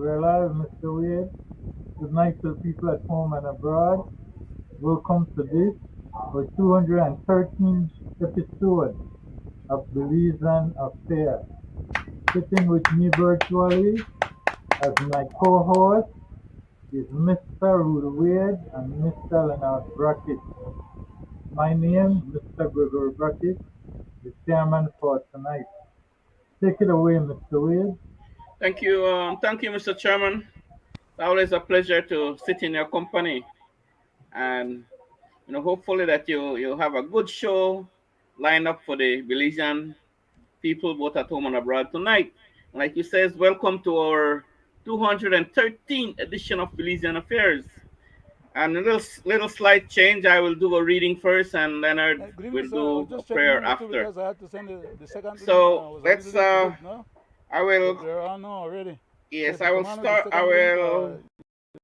We're live, Mr. Wade. Good night to the people at home and abroad. Welcome to this, our 213th episode of Belizean Affair. Sitting with me virtually as my co-host is Mr. Roody Wade and Mr. Leonard Brackett. My name, Mr. Gregory Brackett, the chairman for tonight. Take it away, Mr. Wade. Thank you, Mr. Chairman. It's always a pleasure to sit in your company, and hopefully that you have a good show lined up for the Belizean people, both at home and abroad tonight. Like you says, welcome to our 213th edition of Belizean Affairs. And a little slight change. I will do a reading first, and Leonard Good evening, will sir. I was do a just checking prayer in with you after. because I had to send the second reading. I So was a little let's. bit late, no? I But will. we're on now already. So Yes, if you I will come on with the start. I second reading, will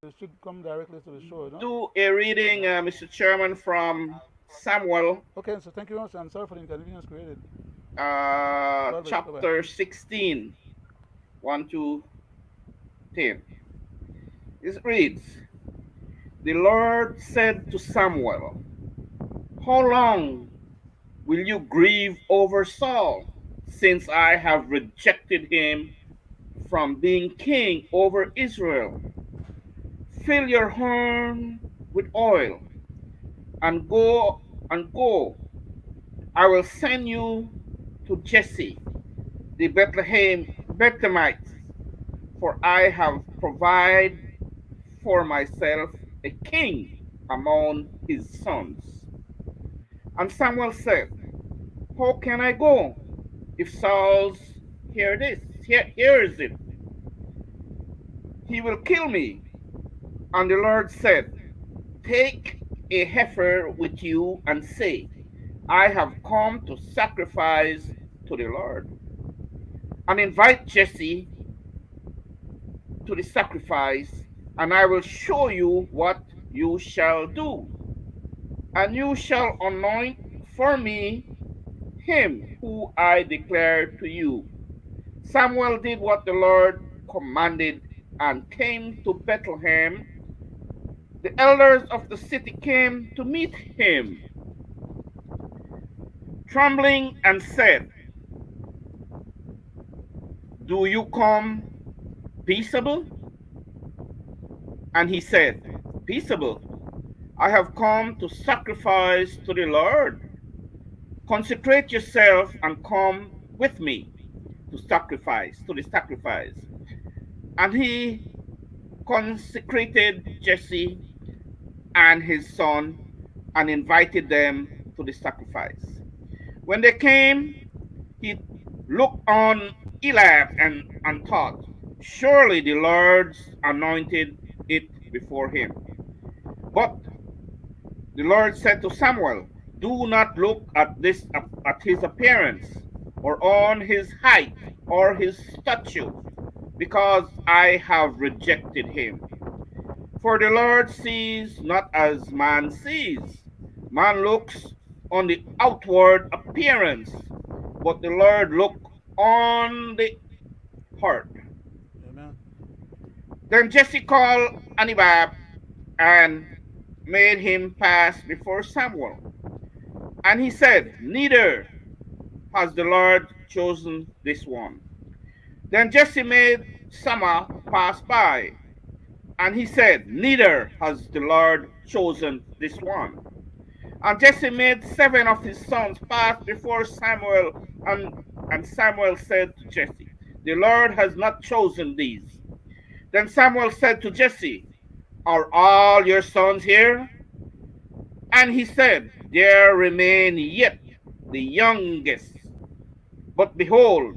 you should come directly to the show, no? do a reading, Mr. Chairman, from Samuel, Okay, so thank you very much. I'm sorry for the inconvenience created. God bless you. Bye bye. chapter 16, 1 to 10. It reads, The Lord said to Samuel, How long will you grieve over Saul, since I have rejected him from being king over Israel? Fill your horn with oil and go. I will send you to Jesse the Bethlehemite, for I have provided for myself a king among his sons. And Samuel said, How can I go? If Saul's hears it, he will kill me. And the Lord said, Take a heifer with you and say, I have come to sacrifice to the Lord. And invite Jesse to the sacrifice, and I will show you what you shall do. And you shall anoint for me him who I declare to you. Samuel did what the Lord commanded and came to Bethlehem. The elders of the city came to meet him, trembling, and said, Do you come peaceable? And he said, Peaceable. I have come to sacrifice to the Lord. Consecrate yourself and come with me to the sacrifice. And he consecrated Jesse and his son and invited them to the sacrifice. When they came, he looked on Eliab and thought, Surely the Lord's anointed it before him. But the Lord said to Samuel, Do not look at his appearance, or on his height, or his stature, because I have rejected him. For the Lord sees not as man sees. Man looks on the outward appearance, but the Lord look on the heart. Amen. Then Jesse called Anibab and made him pass before Samuel. And he said, Neither has the Lord chosen this one. Then Jesse made Shammah pass by. And he said, Neither has the Lord chosen this one. And Jesse made 7 of his sons pass before Samuel. And Samuel said to Jesse, The Lord has not chosen these. Then Samuel said to Jesse, Are all your sons here? And he said, There remain yet the youngest. But behold,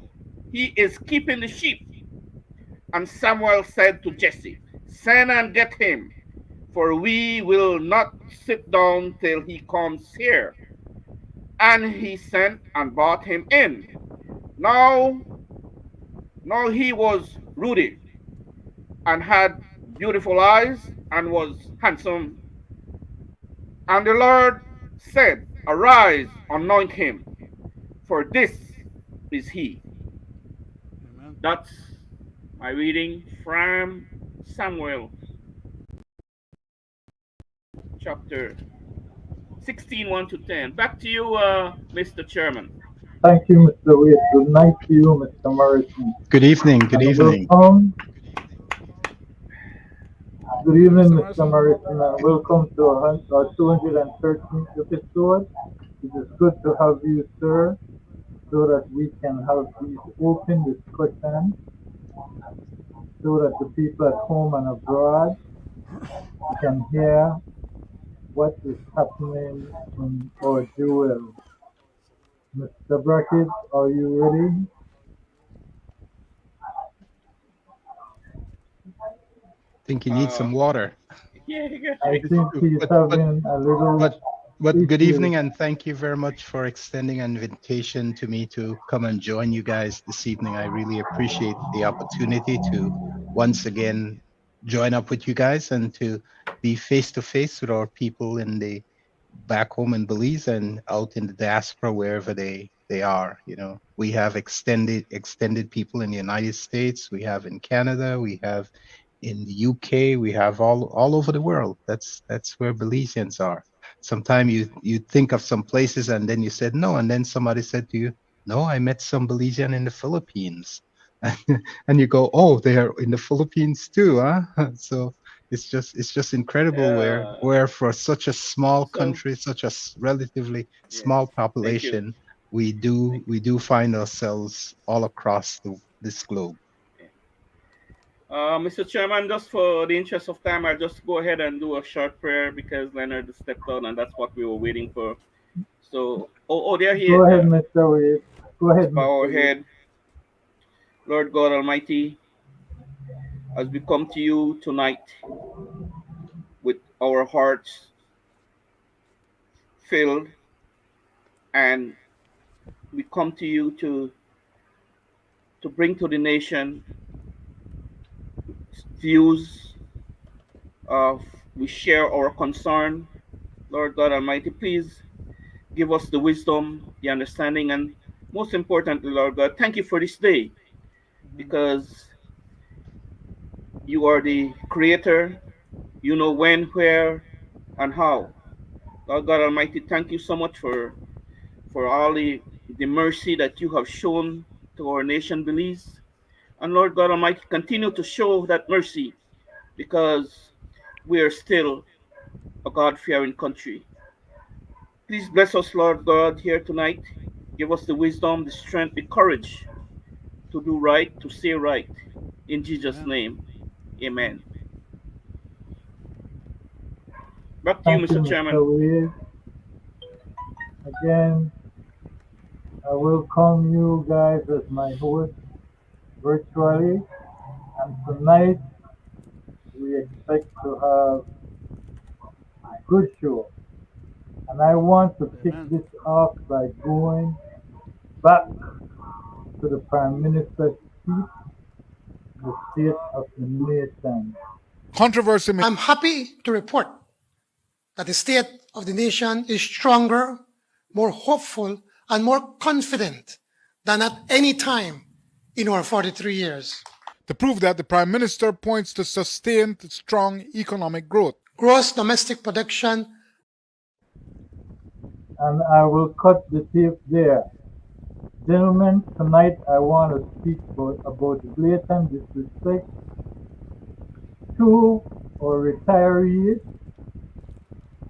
he is keeping the sheep. And Samuel said to Jesse, Send and get him, for we will not sit down till he comes here. And he sent and brought him in. Now, now he was ruddy and had beautiful eyes and was handsome. And the Lord said, Arise, anoint him, for this is he. Amen. That's My reading from Samuel chapter 16, 1 to 10. Back to you, Mr. Chairman. Thank you, Mr. Wade. Good night to you, Mr. Morrison. Good evening. Good And evening. welcome. Good evening, Mr. Mr. Morrison. Morrison, and welcome to our 213th episode. It is good to have you, sir, so that we can have these open discussions so that the people at home and abroad can hear what is happening in our jewel. Mr. Brackett, are you ready? I think you need some water. Yeah, you got I me. think he's having a little But good issue. evening, and thank you very much for extending an invitation to me to come and join you guys this evening. I really appreciate the opportunity to once again join up with you guys and to be face to face with our people in the back home in Belize and out in the diaspora wherever they are. You know, we have extended people in the United States, we have in Canada, we have in the UK, we have all over the world. That's where Belizeans are. Sometimes you think of some places and then you said no, and then somebody said to you, no, I met some Belizean in the Philippines. And you go, oh, they are in the Philippines too, huh? So it's just incredible where for such a small So, country, such a relatively yes, small thank you. population, we do find ourselves all across this globe. Mr. Chairman, just for the interest of time, I'll just go ahead and do a short prayer because Leonard stepped out and that's what we were waiting for. So, they're Go here. ahead, Mr. Wade. Go Let's ahead, bow our Mr. Wade. head. Lord God Almighty, as we come to you tonight with our hearts filled, and we come to you to bring to the nation views of, we share our concern. Lord God Almighty, please give us the wisdom, the understanding, and most importantly, Lord God, thank you for this day because you are the creator. You know when, where, and how. Lord God Almighty, thank you so much for all the mercy that you have shown to our nation, Belize. And Lord God Almighty, continue to show that mercy because we are still a God fearing country. Please bless us, Lord God, here tonight. Give us the wisdom, the strength, the courage to do right, to say right. In Jesus' Amen. name, amen. Back to you, Thank you, Mr. Chairman. Mr. Wade. Again, I welcome you guys as my host virtually. And tonight, we expect to have a good show. And I want to kick Amen. this off by going back to the Prime Minister's speech, the State of the Nation. Controversy. I'm happy to report that the state of the nation is stronger, more hopeful, and more confident than at any time in our 43 years. To prove that, the Prime Minister points to sustained strong economic growth. Gross domestic production. And I will cut the tape there. Gentlemen, tonight I want to speak about blatant disrespect to our retirees,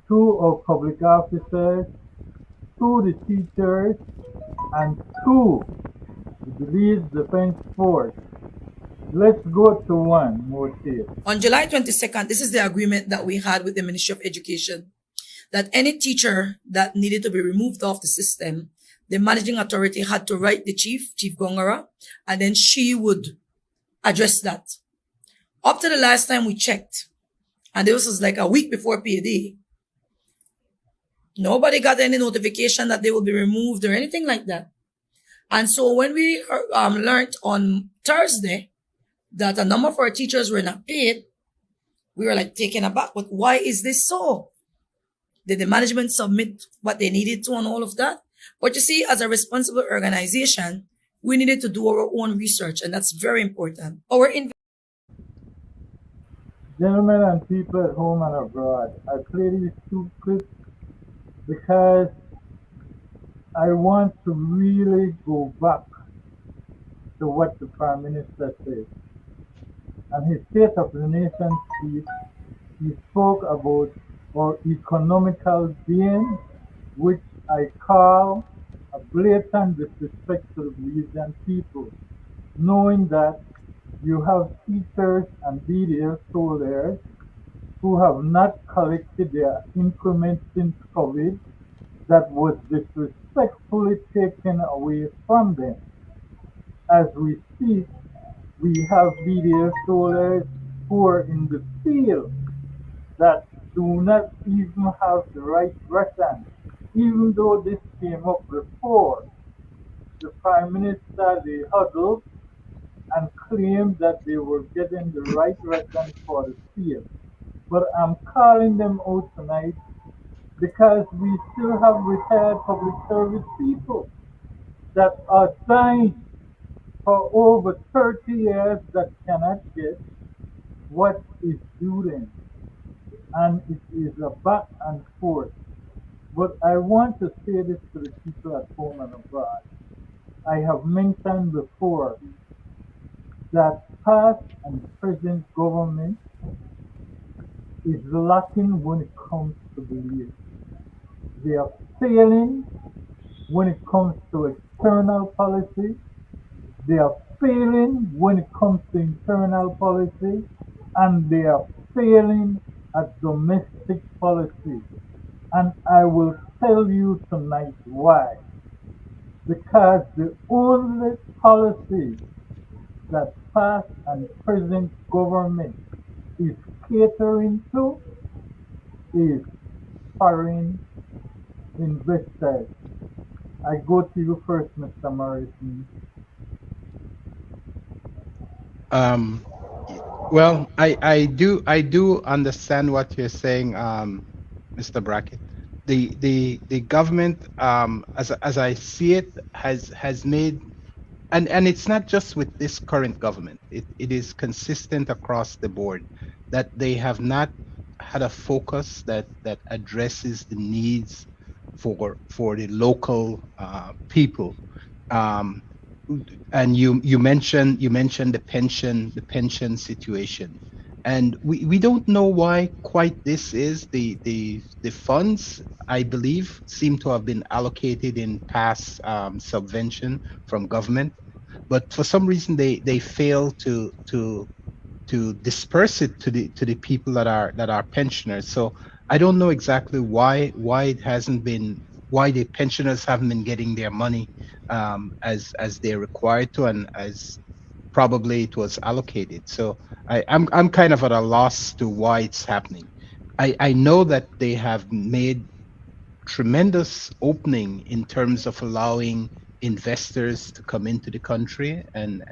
to our public officers, to the teachers, and to the Belize Defense Force. Let's go to one more tape. On July 22nd, this is the agreement that we had with the Ministry of Education, that any teacher that needed to be removed off the system, the managing authority had to write the Chief Gongara, and then she would address that. Up to the last time we checked, and this was like a week before PD, nobody got any notification that they will be removed or anything like that. And so when we learned on Thursday that a number of our teachers were not paid, we were like taken aback. But why is this so? Did the management submit what they needed to and all of that? But you see, as a responsible organization, we needed to do our own research, and that's very important. Our Gentlemen and people at home and abroad, I play these two clips because I want to really go back to what the Prime Minister said. And his State of the Nation speech, he spoke about our economical gain, which I call a blatant disrespect to the Belizean people, knowing that you have teachers and BDS soldiers who have not collected their increments since COVID that was disrespectfully taken away from them. As we speak, we have BDS soldiers who are in the field that do not even have the right ration, even though this came up before. The Prime Minister, they huddled and claimed that they were getting the right ration for the field. But I'm calling them out tonight because we still have retired public service people that are dying for over 30 years that cannot get what is due them. And it is a back and forth. But I want to say this to the people at home and abroad. I have mentioned before that past and present government is lacking when it comes to belief. They are failing when it comes to external policy. They are failing when it comes to internal policy, and they are failing at domestic policy. And I will tell you tonight why. Because the only policy that past and present government is catering to is foreign investors. I go to you first, Mr. Morrison. Well, I do understand what you're saying, Mr. Brackett. The government, as I see it, has made, and it's not just with this current government. It is consistent across the board that they have not had a focus that addresses the needs for the local people. Um, and you mentioned the pension situation, and we don't know why quite this is. The funds, I believe, seem to have been allocated in past subvention from government, but for some reason they fail to disperse it to the people that are pensioners. So I don't know exactly why it hasn't been, why the pensioners haven't been getting their money as they're required to, and as probably it was allocated. So I'm kind of at a loss to why it's happening. I know that they have made tremendous opening in terms of allowing investors to come into the country, and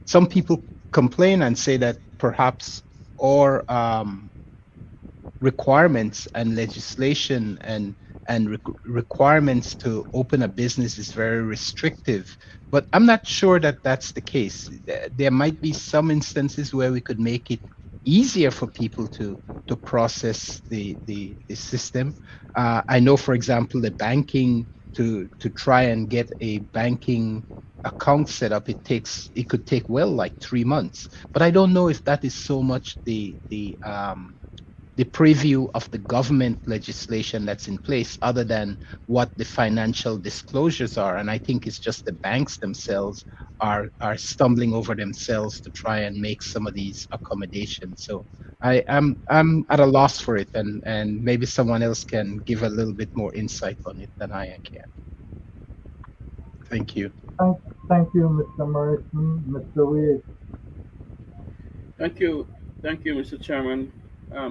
some people complain and say that perhaps our requirements and legislation and requirements to open a business is very restrictive, but I'm not sure that that's the case. There might be some instances where we could make it easier for people to process the system. I know, for example, the banking, to try and get a banking account set up, it could take, well, like 3 months. But I don't know if that is so much the preview of the government legislation that's in place, other than what the financial disclosures are. And I think it's just the banks themselves are stumbling over themselves to try and make some of these accommodations. So I'm at a loss for it, and maybe someone else can give a little bit more insight on it than I can. Thank you. Thank you, Mr. Morrison. Mr. Wade. Thank you, Mr. Chairman.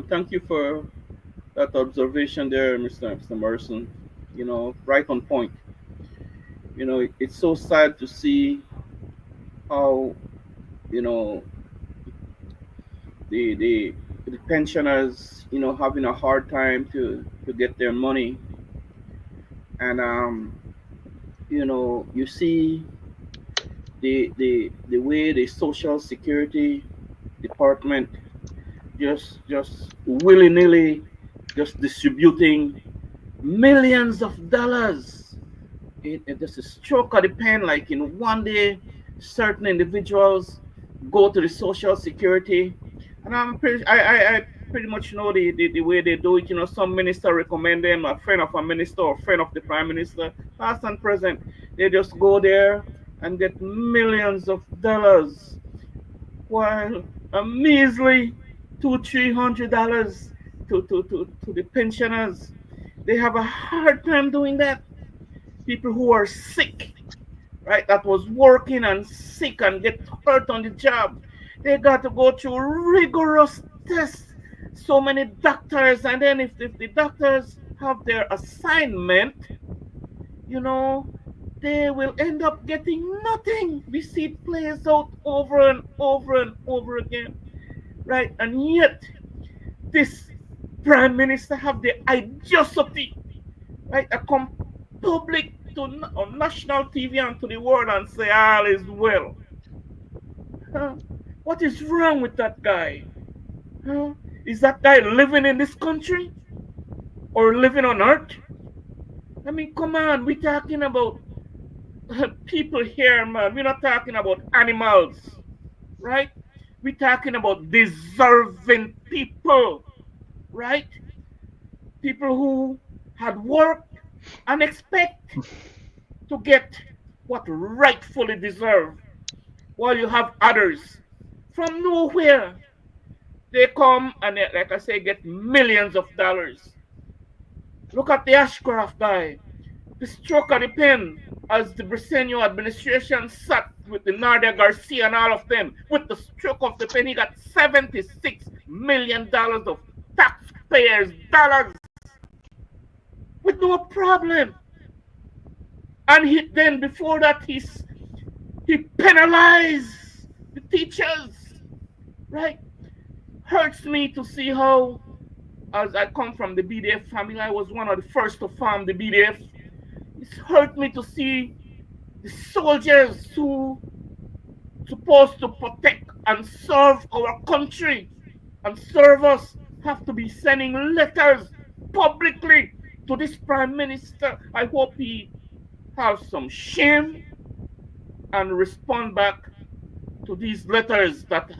Thank you for that observation there, Mr. Morrison. Right on point. It's so sad to see how you know the pensioners having a hard time to get their money, and you see the way the Social Security Department just willy nilly just distributing millions of dollars. It just a stroke of the pen. Like in one day, certain individuals go to the Social Security, and I pretty much know the way they do it. You know, some minister recommend them, a friend of a minister or friend of the prime minister, past and present. They just go there and get millions of dollars, while a measly $200-300 to the pensioners. They have a hard time doing that. People who are sick, right, that was working and sick and get hurt on the job, they got to go through rigorous tests. So many doctors, and then if the doctors have their assignment, you know, they will end up getting nothing. We see it plays out over and over and over again, right? And yet, this prime minister have the audacity, right, to come public to on national TV and to the world and say all is well. Huh? What is wrong with that guy? Huh? Is that guy living in this country or living on earth? I mean, come on, we're talking about people here, man. We're not talking about animals, right? We're talking about deserving people, right? People who had worked and expect to get what rightfully deserve, while you have others from nowhere. They come and they, like I say, get millions of dollars. Look at the Ashcroft guy, the stroke of the pen as the Briceño administration sat with the Nadia Garcia and all of them. With the stroke of the pen, he got $76 million of taxpayers' dollars with no problem. And then before that, he penalized the teachers, right? Hurts me to see how, as I come from the BDF family, I was one of the first to form the BDF. It's hurt me to see the soldiers who supposed to protect and serve our country and serve us have to be sending letters publicly to this prime minister. I hope he has some shame and respond back to these letters that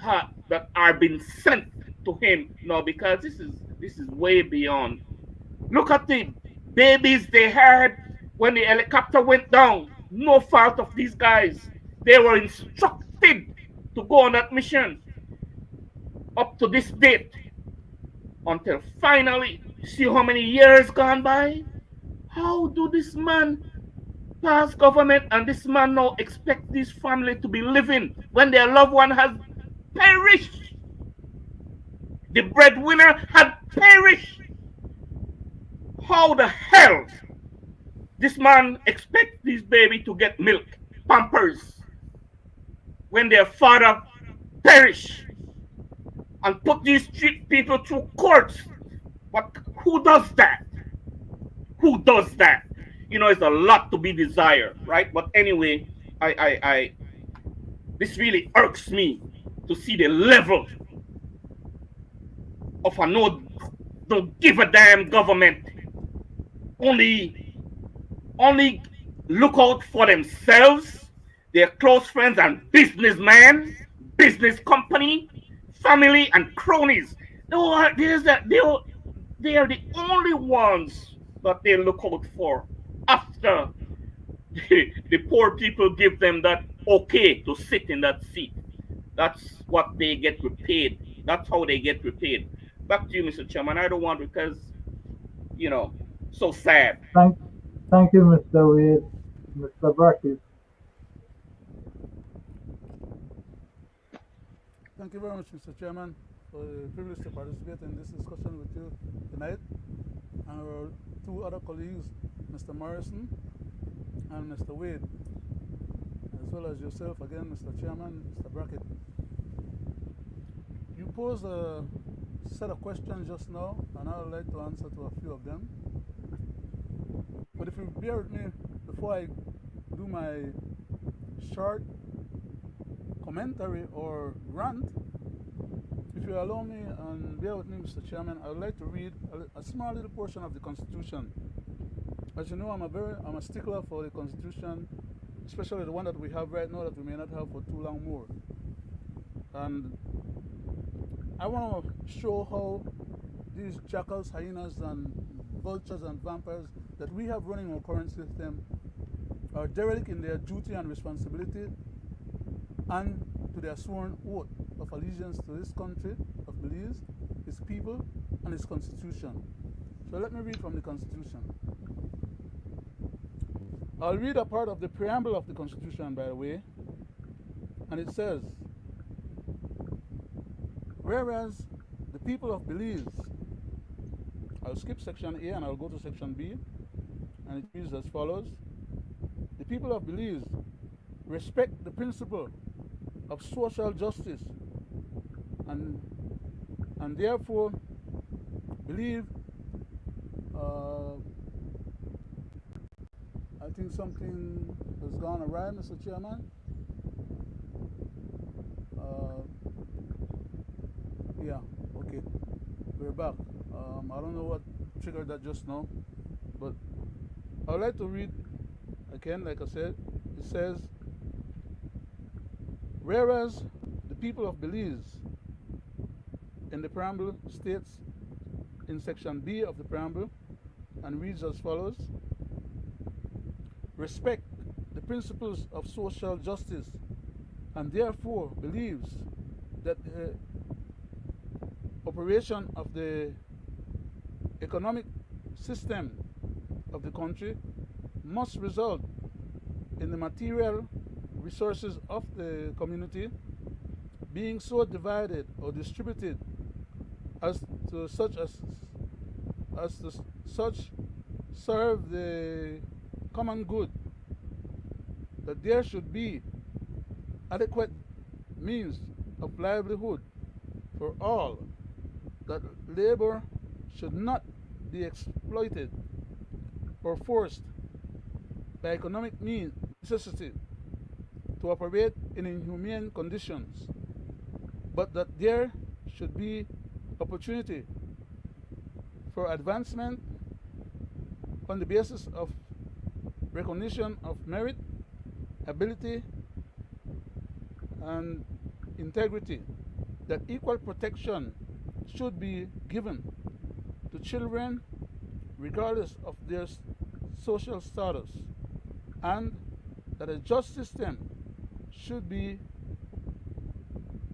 are being sent to him now, because this is way beyond. Look at the babies they had when the helicopter went down. No fault of these guys. They were instructed to go on that mission up to this date, until finally, see how many years gone by? How do this man pass government and this man now expect this family to be living when their loved one has perished? The breadwinner had perished. How the hell this man expect this baby to get milk, pampers, when their father perished? And put these people through courts. But who does that? Who does that? You know, it's a lot to be desired, right? But anyway, I this really irks me to see the level of a don't give a damn government. Only look out for themselves, their close friends and businessmen, business company, family and cronies. They are the only ones that they look out for after the poor people give them that okay to sit in that seat. That's what they get repaid. That's how they get repaid. Back to you, Mr. Chairman. I don't want, because, you know, so sad. Thank you, Mr. Wade. Mr. Brackett. Thank you very much, Mr. Chairman, for the privilege to participate in this discussion with you tonight, and our two other colleagues, Mr. Morrison and Mr. Wade, as well as yourself again, Mr. Chairman, Mr. Brackett. You posed a set of questions just now, and I would like to answer to a few of them. But if you bear with me, before I do my short commentary or rant, if you allow me and bear with me, Mr. Chairman, I would like to read a small little portion of the Constitution. As you know, I'm a stickler for the Constitution, especially the one that we have right now that we may not have for too long more. And I want to show how these jackals, hyenas, and vultures and vampires that we have running our current system are derelict in their duty and responsibility and to their sworn oath of allegiance to this country of Belize, its people, and its constitution. So let me read from the Constitution. I'll read a part of the preamble of the Constitution, by the way, and it says, whereas the people of Belize, I'll skip section A and I'll go to section B, and it reads as follows. The people of Belize respect the principle of social justice and therefore believe, I think something has gone awry, Mr. Chairman. Yeah, okay, we're back. I don't know what triggered that just now, but I would like to read again, like I said. It says, whereas the people of Belize, in the preamble states in section B of the preamble, and reads as follows, respect the principles of social justice and therefore believes that the operation of the economic system of the country must result in the material resources of the community being so divided or distributed as to such serve the common good, that there should be adequate means of livelihood for all, that labor should not be exploited or forced by economic necessity to operate in inhumane conditions, but that there should be opportunity for advancement on the basis of recognition of merit, ability, and integrity, that equal protection should be given to children regardless of their social status, and that a just system should be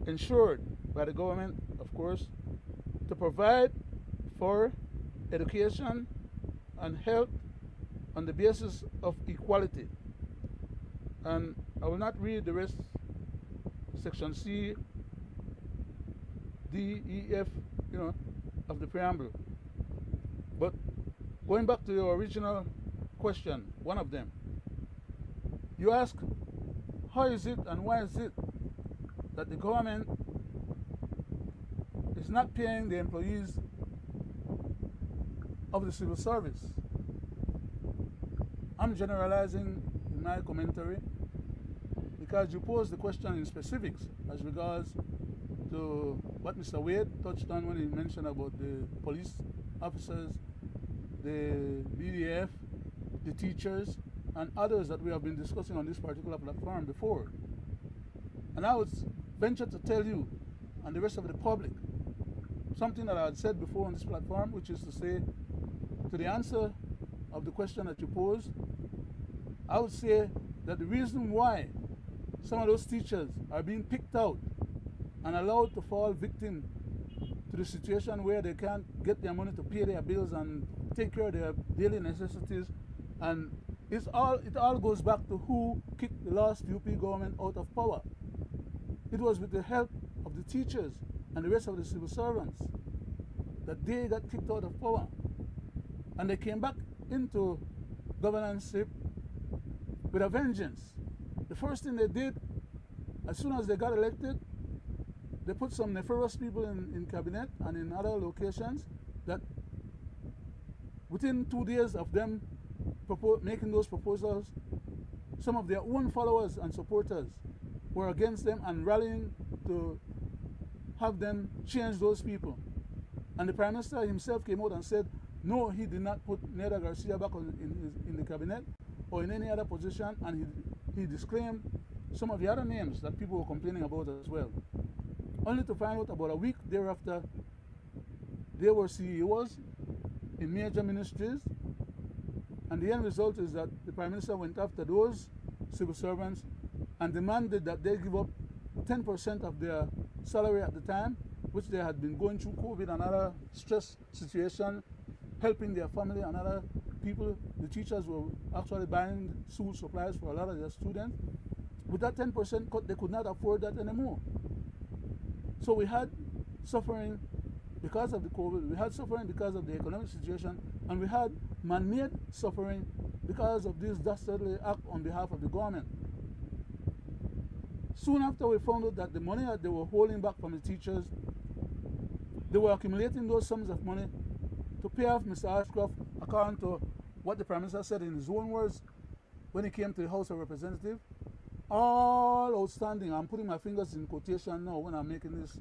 ensured by the government, of course, to provide for education and health on the basis of equality. And I will not read the rest, section C, D, E, F, of the preamble. But going back to your original question, one of them, you ask, how is it and why is it that the government is not paying the employees of the civil service? I'm generalizing in my commentary because you posed the question in specifics as regards to what Mr. Wade touched on when he mentioned about the police officers, the BDF, the teachers, and others that we have been discussing on this particular platform before. And I would venture to tell you and the rest of the public something that I had said before on this platform, which is to say, to the answer of the question that you posed, I would say that the reason why some of those teachers are being picked out and allowed to fall victim to the situation where they can't get their money to pay their bills and take care of their daily necessities, and it all goes back to who kicked the last UP government out of power. It was with the help of the teachers and the rest of the civil servants that they got kicked out of power. And they came back into governorship with a vengeance. The first thing they did, as soon as they got elected, they put some nefarious people in cabinet and in other locations that within 2 days of them making those proposals, some of their own followers and supporters were against them and rallying to have them change those people. And the Prime Minister himself came out and said, no, he did not put Neda Garcia back in the cabinet or in any other position, and he disclaimed some of the other names that people were complaining about as well. Only to find out about a week thereafter, they were CEOs in major ministries, and the end result is that the Prime Minister went after those civil servants and demanded that they give up 10% of their salary at the time, which they had been going through COVID and other stress situation, helping their family and other people. The teachers were actually buying school supplies for a lot of their students. With that 10% cut, they could not afford that anymore. So we had suffering because of the COVID, we had suffering because of the economic situation, and we had man-made suffering because of this dastardly act on behalf of the government. Soon after we found out that the money that they were holding back from the teachers, they were accumulating those sums of money to pay off Mr. Ashcroft, according to what the Prime Minister said in his own words when he came to the House of Representatives. All outstanding, I'm putting my fingers in quotation now when I'm making this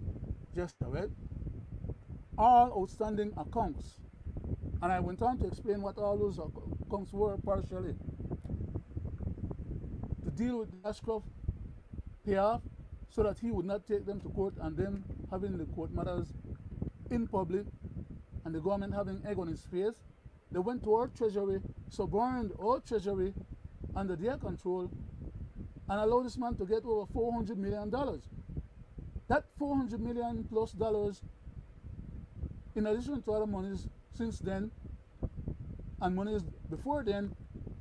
gesture, right? All outstanding accounts. And I went on to explain what all those accounts were partially. To deal with the Ashcroft payoff so that he would not take them to court and them having the court matters in public and the government having egg on his face. They went to our treasury, suborned our treasury under their control, and allowed this man to get over $400 million. That $400 million plus dollars, in addition to other monies since then, and monies before then,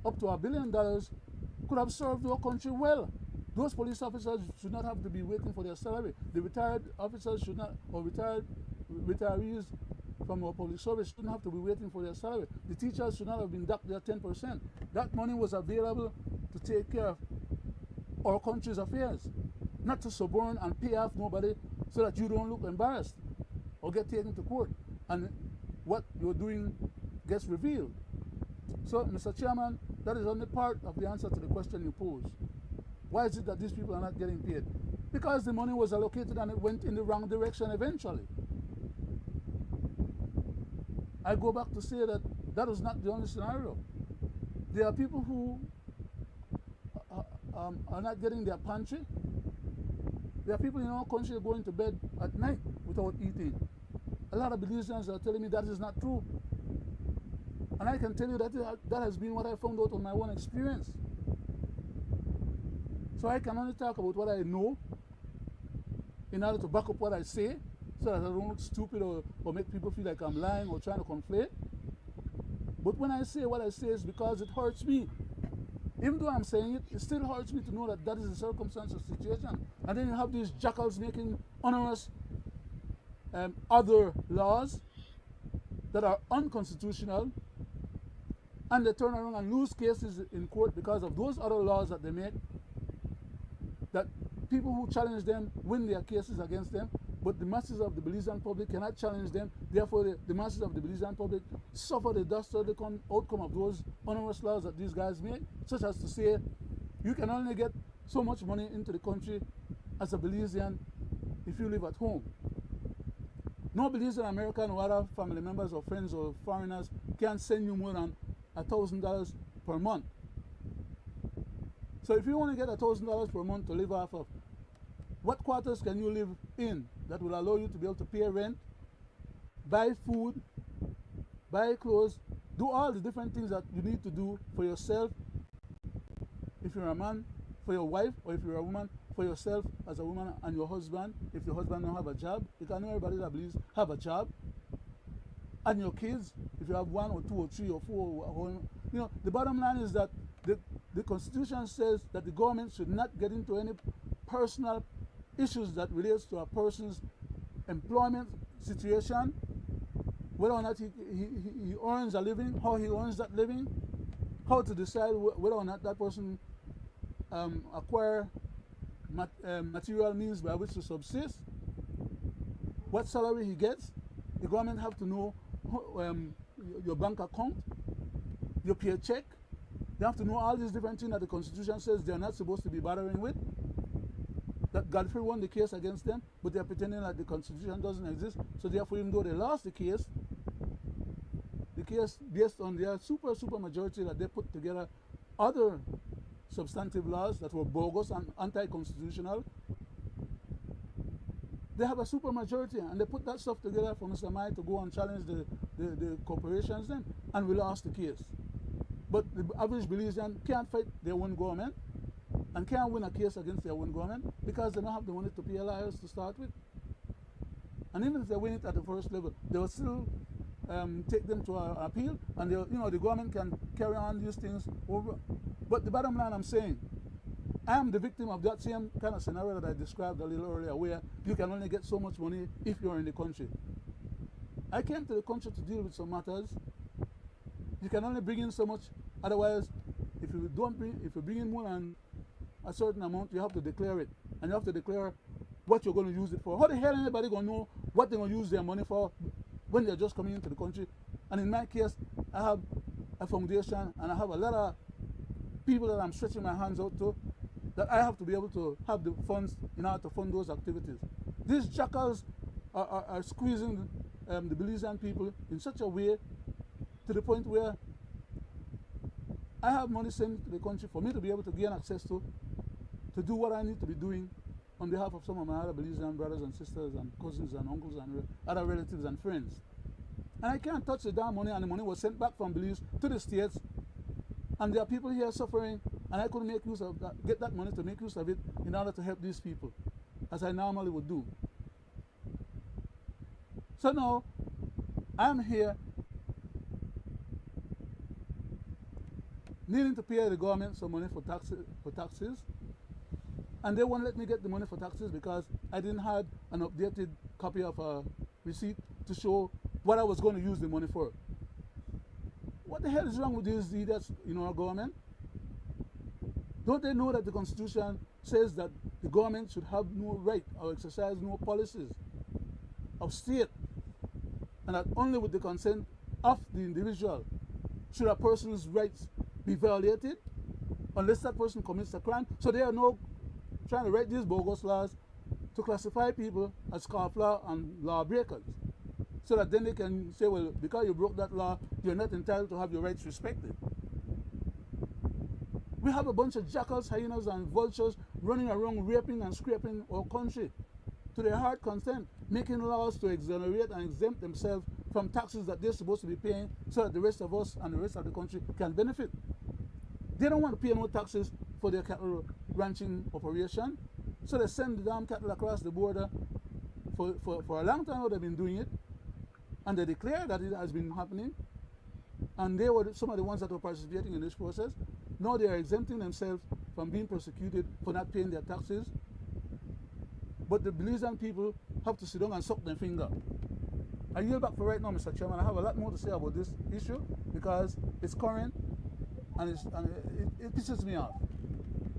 up to $1 billion, could have served our country well. Those police officers should not have to be waiting for their salary. The retired officers should not, or retirees from our public service shouldn't have to be waiting for their salary. The teachers should not have been docked their 10%. That money was available to take care of our country's affairs, not to suborn and pay off nobody so that you don't look embarrassed or get taken to court and what you're doing gets revealed. So, Mr. Chairman, that is only part of the answer to the question you posed. Why is it that these people are not getting paid? Because the money was allocated and it went in the wrong direction eventually. I go back to say that that was not the only scenario. There are people who are not getting their pantry. There are people in our country going to bed at night without eating. A lot of Belizeans are telling me that is not true. And I can tell you that that has been what I found out on my own experience. So I can only talk about what I know in order to back up what I say, so that I don't look stupid or make people feel like I'm lying or trying to conflate. But when I say what I say, it's because it hurts me. Even though I'm saying it, it still hurts me to know that that is the circumstance of the situation. And then you have these jackals making onerous other laws that are unconstitutional, and they turn around and lose cases in court because of those other laws that they make, that people who challenge them win their cases against them, but the masses of the Belizean public cannot challenge them. Therefore, the masses of the Belizean public suffer the dastardly outcome of those onerous laws that these guys make, such as to say, you can only get so much money into the country as a Belizean if you live at home. No Belizean American or other family members or friends or foreigners can send you more than $1,000 per month. So if you want to get $1,000 per month to live off of, what quarters can you live in that will allow you to be able to pay rent, buy food, buy clothes, do all the different things that you need to do for yourself, if you're a man, for your wife, or if you're a woman, for yourself as a woman and your husband, if your husband don't have a job, because not everybody that believes have a job, and your kids, if you have 1 or 2 or 3 or 4, or, you know, the bottom line is that the Constitution says that the government should not get into any personal issues that relates to a person's employment situation, whether or not he earns a living, how he earns that living, how to decide whether or not that person acquire material means by which to subsist, what salary he gets. The government have to know your bank account, your paycheck. They have to know all these different things that the Constitution says they're not supposed to be bothering with. that Godfrey won the case against them, but they're pretending that the Constitution doesn't exist. So therefore, even though they lost the case based on their super majority that they put together other substantive laws that were bogus and anti-constitutional, they have a super majority, and they put that stuff together for Mr. Mai to go and challenge the corporations then, and we lost the case. But the average Belizean can't fight their own government and can't win a case against their own government because they don't have the money to pay lawyers to start with. And even if they win it at the first level, they will still take them to an appeal, and the government can carry on these things over. But the bottom line, I'm saying, I am the victim of that same kind of scenario that I described a little earlier, where you can only get so much money if you're in the country. I came to the country to deal with some matters. You can only bring in so much. Otherwise, if you bring in more than a certain amount, you have to declare it, and you have to declare what you're going to use it for. How the hell anybody going to know what they're going to use their money for when they're just coming into the country? And in my case, I have a foundation, and I have a lot of people that I'm stretching my hands out to, that I have to be able to have the funds in order to fund those activities. These jackals are squeezing the Belizean people in such a way to the point where I have money sent to the country for me to be able to gain access to do what I need to be doing on behalf of some of my other Belizean brothers and sisters and cousins and uncles and other relatives and friends. And I can't touch the damn money, and the money was sent back from Belize to the States, and there are people here suffering, and I couldn't make use of that, get that money to make use of it in order to help these people, as I normally would do. So now, I'm here needing to pay the government some money for taxes, and they won't let me get the money for taxes because I didn't have an updated copy of a receipt to show what I was going to use the money for. What the hell is wrong with these idiots in our government? Don't they know that the Constitution says that the government should have no right or exercise no policies of state, and that only with the consent of the individual should a person's rights be violated unless that person commits a crime? So they are now trying to write these bogus laws to classify people as scofflaw and lawbreakers, so that then they can say, well, because you broke that law, you're not entitled to have your rights respected. We have a bunch of jackals, hyenas, and vultures running around raping and scraping our country to their heart content, making laws to exonerate and exempt themselves from taxes that they're supposed to be paying so that the rest of us and the rest of the country can benefit. They don't want to pay no taxes for their cattle ranching operation, so they send the damn cattle across the border. For a long time now they've been doing it, and they declare that it has been happening, and they were some of the ones that were participating in this process. Now they are exempting themselves from being prosecuted for not paying their taxes, but the Belizean people have to sit down and suck their finger. I yield back for right now, Mr. Chairman. I have a lot more to say about this issue because it's current and it pisses me off.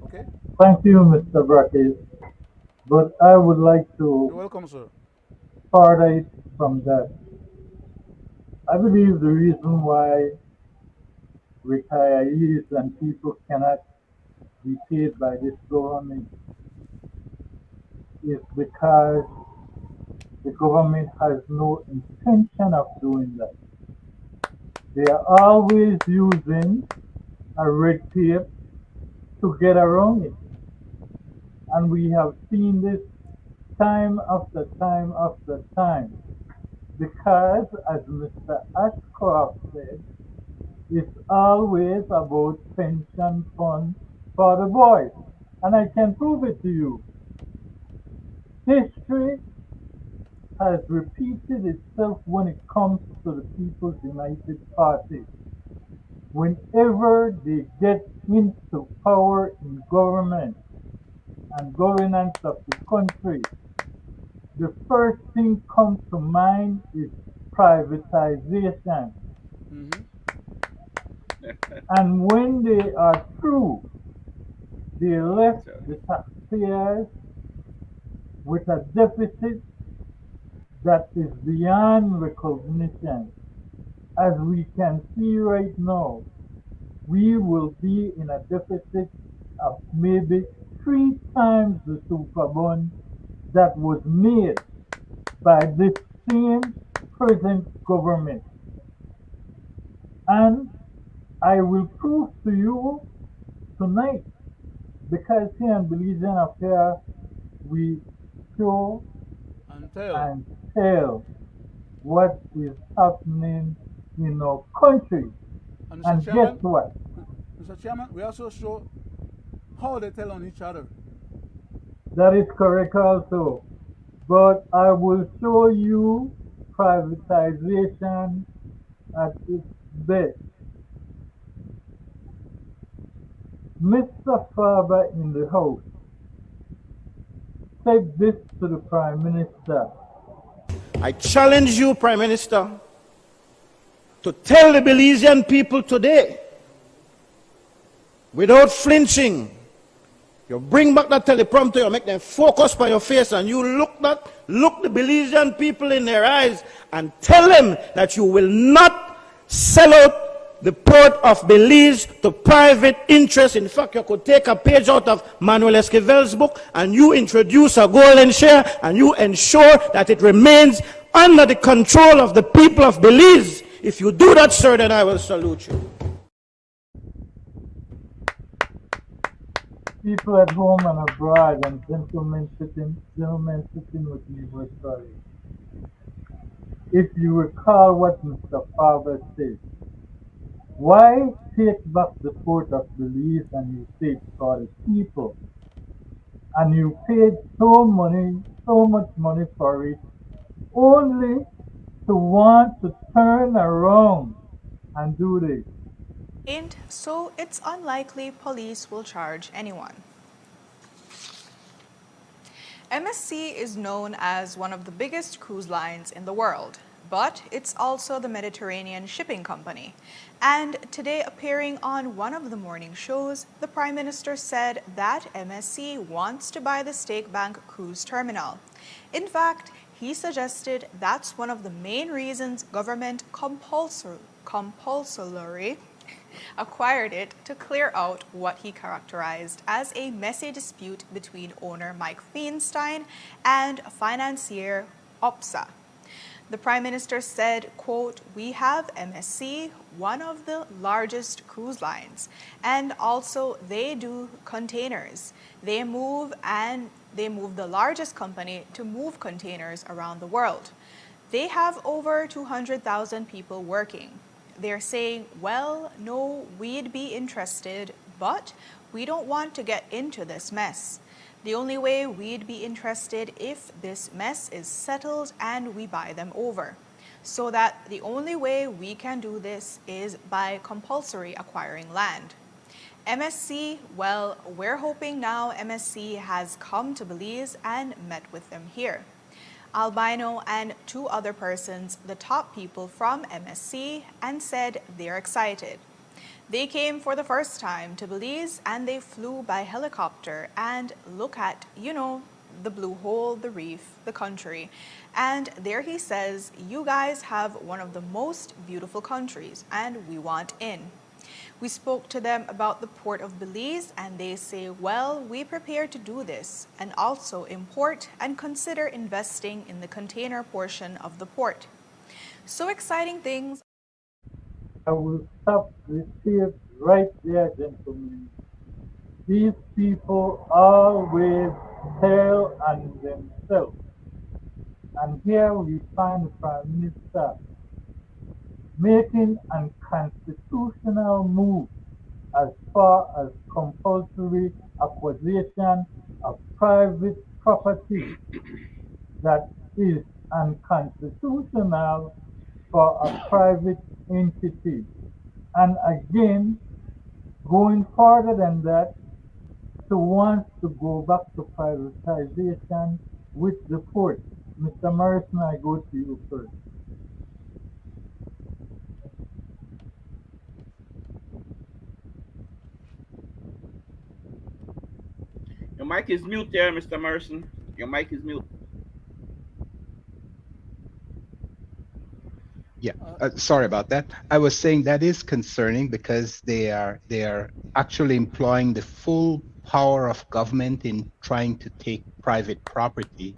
Okay? Thank you, Mr. Brackett. But I would like to You're welcome, sir. further it from that. I believe the reason why retirees and people cannot be paid by this government is because the government has no intention of doing that. They are always using a red tape to get around it. And we have seen this time after time after time. Because, as Mr. Ashcroft said, it's always about pension fund for the boys. And I can prove it to you. History has repeated itself when it comes to the People's United Party. Whenever they get into power in government and governance of the country, the first thing comes to mind is privatization. And when they are through, they left the taxpayers with a deficit that is beyond recognition. As we can see right now, we will be in a deficit of maybe 3 times the superbond that was made by this same present government. And I will prove to you tonight, because here in Belizean affair, we show Until, and tell what is happening in our country. and And Mr. guess Chairman, what? Mr. Chairman, we also show how they tell on each other. That is correct also. But I will show you privatization at its best. Mr. Faber in the House, take this to the Prime Minister. I challenge you, Prime Minister, to tell the Belizean people today, without flinching, you bring back that teleprompter, you make them focus on your face, and you look the Belizean people in their eyes and tell them that you will not sell out the port of Belize to private interests. In fact, you could take a page out of Manuel Esquivel's book and you introduce a golden share and you ensure that it remains under the control of the people of Belize. If you do that, sir, then I will salute you. People at home and abroad, and gentlemen sitting with me virtually. If you recall what Mr. Faber said, why take back the port of Belize and you say it's for the people? And you paid so much money for it, only to want to turn around and do this. And so it's unlikely police will charge anyone. MSC is known as one of the biggest cruise lines in the world, but it's also the Mediterranean shipping company. And today, appearing on one of the morning shows, the Prime Minister said that MSC wants to buy the Stake Bank cruise terminal. In fact, he suggested that's one of the main reasons government compulsorily acquired it, to clear out what he characterized as a messy dispute between owner Mike Feinstein and financier OPSA. The Prime Minister said, quote, "We have MSC, one of the largest cruise lines, and also they do containers. They move the largest company to move containers around the world. They have over 200,000 people working. They're saying, well, no, we'd be interested, but we don't want to get into this mess. The only way we'd be interested if this mess is settled and we buy them over. So that the only way we can do this is by compulsory acquiring land. MSC, well, we're hoping now MSC has come to Belize and met with them here. Albino and 2 other persons, the top people from MSC, and said they're excited. They came for the first time to Belize and they flew by helicopter and look at, the blue hole, the reef, the country. And there he says, you guys have one of the most beautiful countries and we want in. We spoke to them about the port of Belize and they say, well, we prepare to do this and also import and consider investing in the container portion of the port. So exciting things. I will stop the tape right there, gentlemen. These people always tell on themselves. And here we find the Prime Minister making a constitutional move as far as compulsory acquisition of private property that is unconstitutional for a private entity. And again, going further than that, to want to go back to privatization with the port. Mr. Morrison, I go to you first. Your mic is mute there, Mr. Morrison. Your mic is mute. Yeah, sorry about that. I was saying that is concerning because they are actually employing the full power of government in trying to take private property,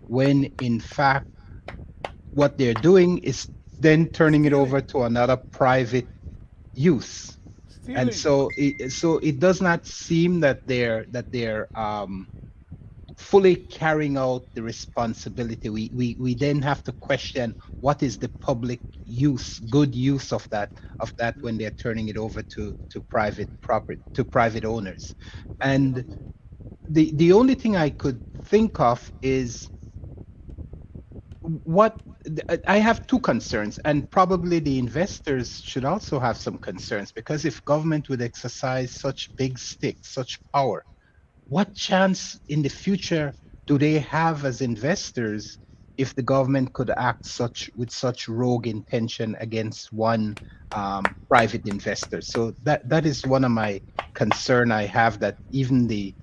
when in fact what they're doing is then turning it over Stealing. to another private use. And Stealing. so it does not seem that they're fully carrying out the responsibility. We then have to question what is the public use, good use of that when they're turning it over to private property, to private owners. And the only thing I could think of is what I have two concerns, and probably the investors should also have some concerns, because if government would exercise such big sticks, such power, what chance in the future do they have as investors if the government could act such with such rogue intention against one private investor? So that is one of my concern I have, that even the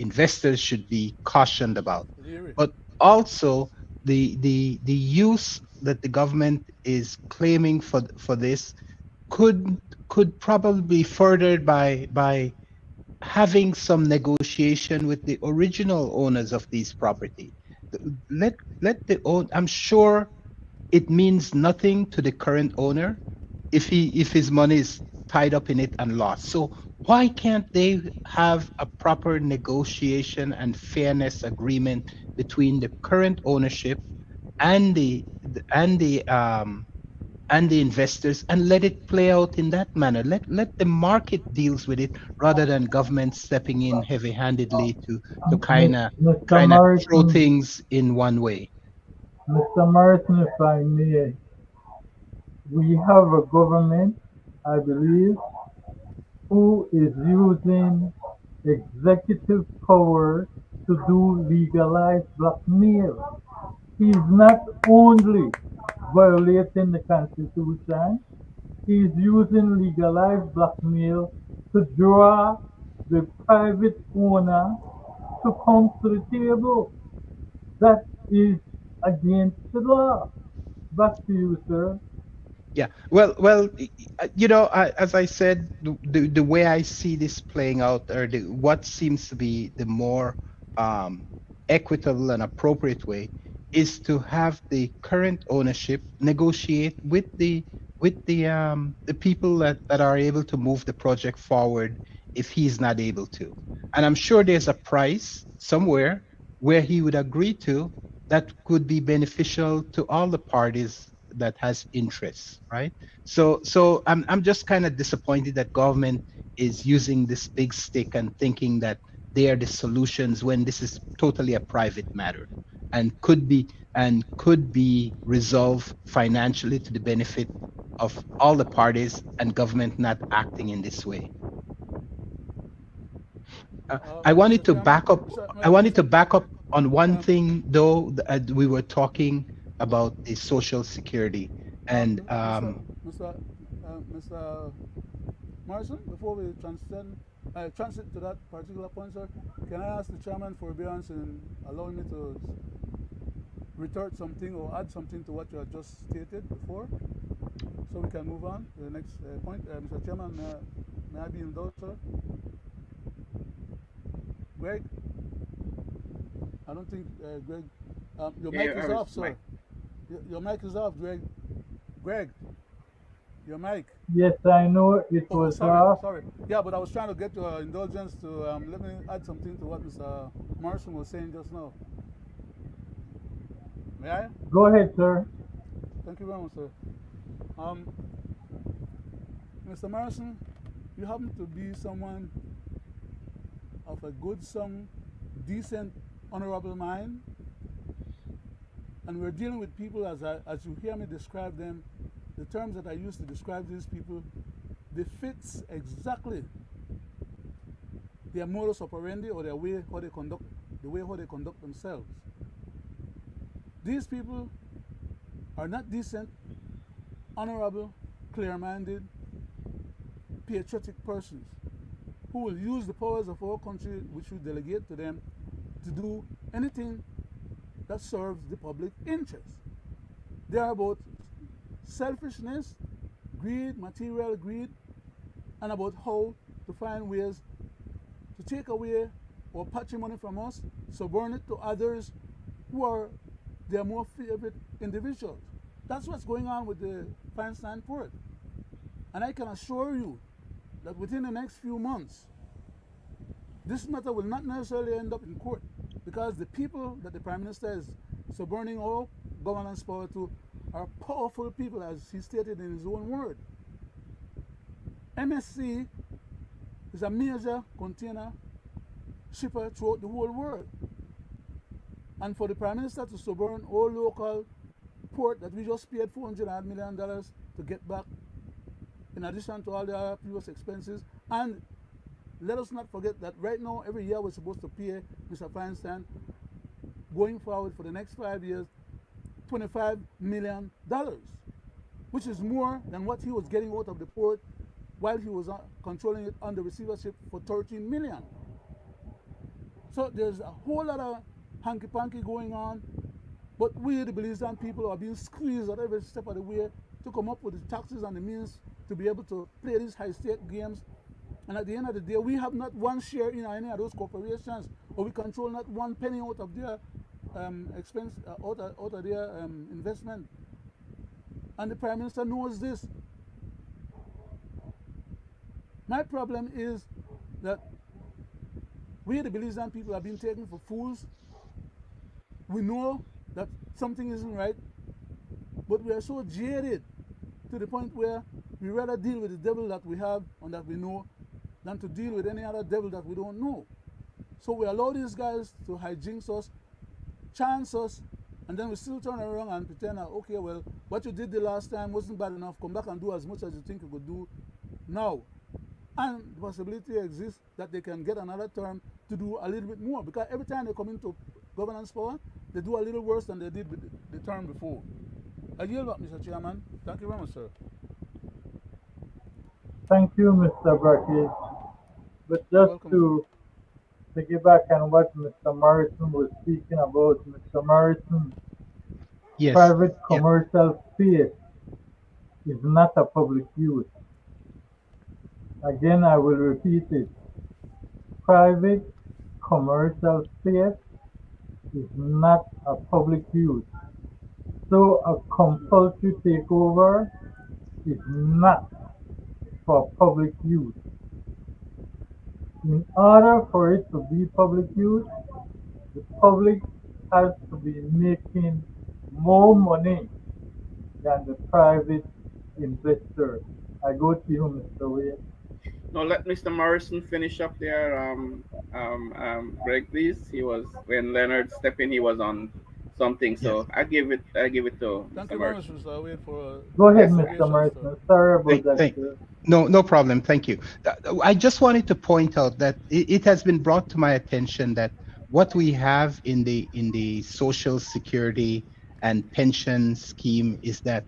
investors should be cautioned about. Very. But also the use that the government is claiming for this could could probably be furthered by having some negotiation with the original owners of these property. Let the own. I'm sure it means nothing to the current owner if his money is tied up in it and lost. So why can't they have a proper negotiation and fairness agreement between the current ownership and and the um and the investors, and let it play out in that manner? Let the market deals with it, rather than government stepping in heavy-handedly to Mr. kind of throw Morrison, things in one way. Mr. Morrison, if I may, we have a government, I believe, who is using executive power to do legalized blackmail. He's not only violating the Constitution, he's using legalized blackmail to draw the private owner to come to the table. That is against the law. Back to you, sir. Yeah. Well, as I said, the way I see this playing out, or what seems to be the more um, equitable and appropriate way, is to have the current ownership negotiate with the people that are able to move the project forward if he's not able to. And I'm sure there's a price somewhere where he would agree to that could be beneficial to all the parties that has interests, right? So I'm just kind of disappointed that government is using this big stick and thinking that they are the solutions, when this is totally a private matter and could be resolved financially to the benefit of all the parties, and government not acting in this way. I wanted Mr. to Chairman, back up. I wanted to back up on one thing, though. We were talking about the social security, and Mr. Morrison, before we transit to that particular point, sir, can I ask the chairman for forbearance in allowing me to retort something or add something to what you had just stated before, so we can move on to the next point? Mr. Chairman, may I be indulged, sir? Greg? I don't think, Greg, your mic is off, sir. Your mic is off, Greg. Greg, your mic. Yes, I know it was off. Sorry. Yeah, but I was trying to get your indulgence to let me add something to what Mr. Morrison was saying just now. May I? Go ahead, sir. Thank you very much, sir. Mr. Morrison, you happen to be someone of a good, some decent, honorable mind, and we're dealing with people, as you hear me describe them, the terms that I use to describe these people, they fits exactly their modus operandi, or their way how they conduct themselves. These people are not decent, honorable, clear-minded, patriotic persons who will use the powers of our country, which we delegate to them, to do anything that serves the public interest. They are about selfishness, greed, material greed, and about how to find ways to to take away or patrimony from us, suborn it to others who are their more favorite individuals. That's what's going on with the Feinstein port. And I can assure you that within the next few months, this matter will not necessarily end up in court, because the people that the Prime Minister is suborning all governance power to are powerful people, as he stated in his own word. MSC is a major container shipper throughout the whole world. And for the Prime Minister to suborn all local port that we just paid $400 million to get back, in addition to all the other previous expenses. And let us not forget that right now, every year we're supposed to pay Mr. Feinstein, going forward for the next 5 years, $25 million, which is more than what he was getting out of the port while he was controlling it under receivership for $13 million. So there's a whole lot of hanky-panky going on, but we, the Belizean people, are being squeezed at every step of the way to come up with the taxes and the means to be able to play these high-stake games. And at the end of the day, we have not one share in any of those corporations, or we control not one penny out of their expense, out of their investment. And the Prime Minister knows this. My problem is that we, the Belizean people, are being taken for fools. We know that something isn't right, but we are so jaded to the point where we rather deal with the devil that we have and that we know than to deal with any other devil that we don't know. So we allow these guys to hijinks us, chance us, and then we still turn around and pretend that, okay, well, what you did the last time wasn't bad enough. Come back and do as much as you think you could do now. And the possibility exists that they can get another term to do a little bit more, because every time they come into governance power, they do a little worse than they did with the term before. I yield back, Mr. Chairman. Thank you very much, sir. Thank you, Mr. Brackett. But just to piggyback on what Mr. Morrison was speaking about, Mr. Morrison, Yes. private commercial space is not a public use. Again, I will repeat it. Private commercial space is not a public use. So a compulsory takeover is not for public use. In order for it to be public use, the public has to be making more money than the private investor. I go to you, Mr. Wade. Now let Mr. Morrison finish up there. Greg, please. He was, when Leonard stepped in, he was on something. So Yes. I give it to Thank Mr. you very much, Morrison. Mr. Wade, for Go ahead, clarification, Mr. Morrison. Sorry about that, sir. No problem. Thank you. I just wanted to point out that it has been brought to my attention that what we have in the Social Security and pension scheme is that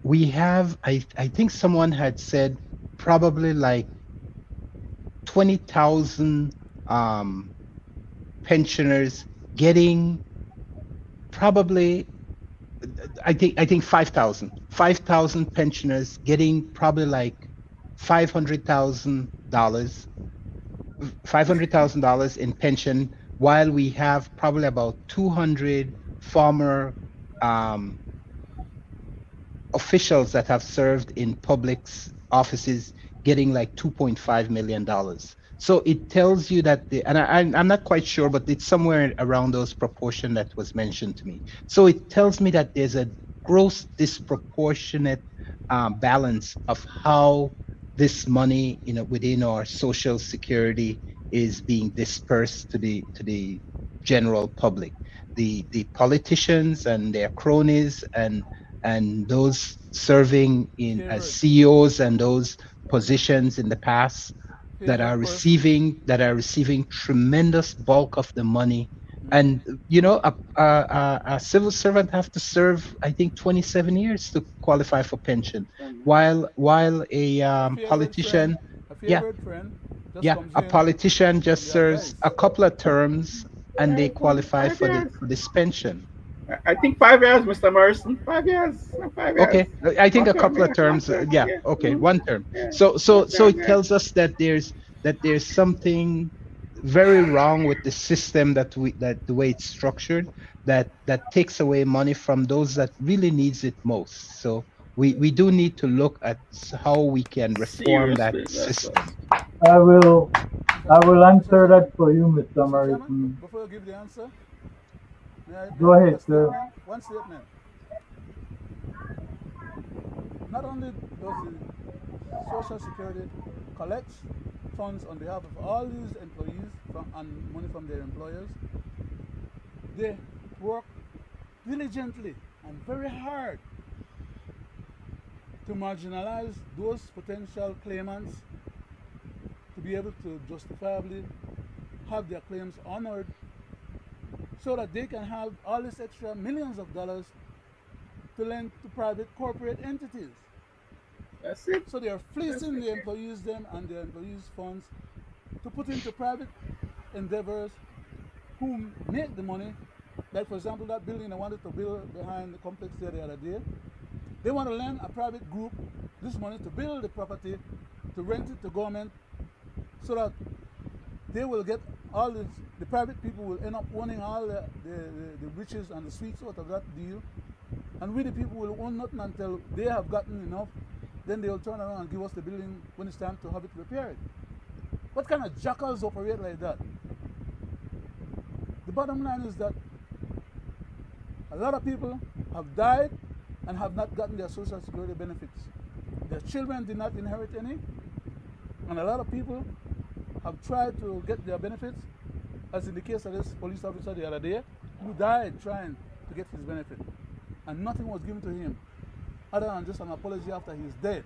we have, I think someone had said, probably like 20,000 pensioners getting probably, I think 5,000 pensioners getting probably like $500,000 in pension, while we have probably about 200 former officials that have served in public offices getting like $2.5 million. So it tells you that I'm not quite sure, but it's somewhere around those proportion that was mentioned to me. So it tells me that there's a gross disproportionate balance of how this money, within our Social Security is being dispersed to the general public. The politicians and their cronies and those serving in as CEOs and those positions in the past that are receiving tremendous bulk of the money. And a civil servant have to serve, I think, 27 years to qualify for pension, while a politician, a politician just serves a couple of terms and they qualify for this pension. I think 5 years, Mr. Morrison. 5 years. 5 years. Okay, I think a couple of terms. Okay, one term. So it tells us that there's something very wrong with the system that the way it's structured, that takes away money from those that really needs it most. So we do need to look at how we can reform that Seriously, that's all. system. I will I will Mr. answer Chairman, that for you, Mr. Mr. Chairman, Morrison. before you give the answer, may Go I make ahead, a sir. statement? One statement. Not only does the Social Security collect funds on behalf of all these employees and money from their employers, they work diligently and very hard to marginalize those potential claimants to be able to justifiably have their claims honored so that they can have all this extra millions of dollars to lend to private corporate entities. That's it. So they are fleecing the employees them and the employees' funds to put into private endeavors who make the money. Like for example, that building I wanted to build behind the complex there the other day, they want to lend a private group this money to build the property, to rent it to government, so that they will get all this, the private people will end up owning all the riches and the sweets out of that deal. And we the people will own nothing until they have gotten enough. Then they will turn around and give us the building when it's time to have it repaired. What kind of jackals operate like that? The bottom line is that a lot of people have died and have not gotten their Social Security benefits. Their children did not inherit any, and a lot of people have tried to get their benefits, as in the case of this police officer the other day, who died trying to get his benefit, and nothing was given to him other than just an apology after he's dead.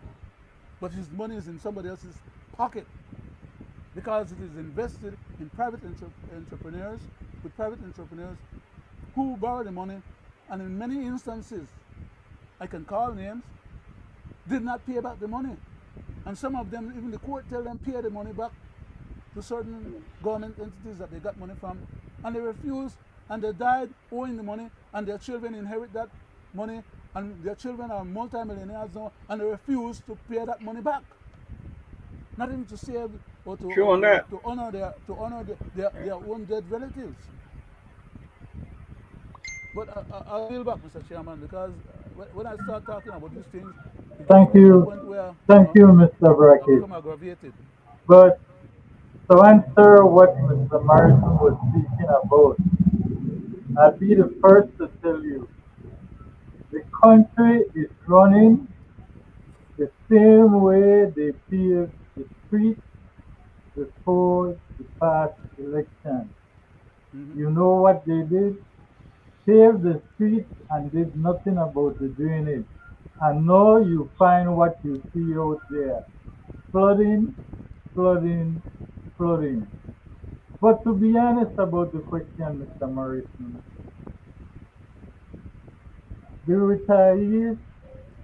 But his money is in somebody else's pocket because it is invested in private entrepreneurs, with private entrepreneurs who borrow the money, and in many instances, I can call names, did not pay back the money. And some of them, even the court tell them pay the money back to certain government entities that they got money from, and they refuse, and they died owing the money, and their children inherit that money, and their children are multimillionaires now, and they refuse to pay that money back. Not even to save or to, True on that. to honor their own dead relatives. But I'll yield back, Mr. Chairman, because when I start talking about these things, it Thank gets to a you. point where Thank you, Mr. I Brackett. become aggravated. But to answer what Mr. Morrison was speaking about, I'll be the first to tell you the country is running the same way they paved the streets before the past election. You know what they did? Paved the streets and did nothing about the drainage. And now you find what you see out there. Flooding, flooding, flooding. But to be honest about the question, Mr. Morrison, the retirees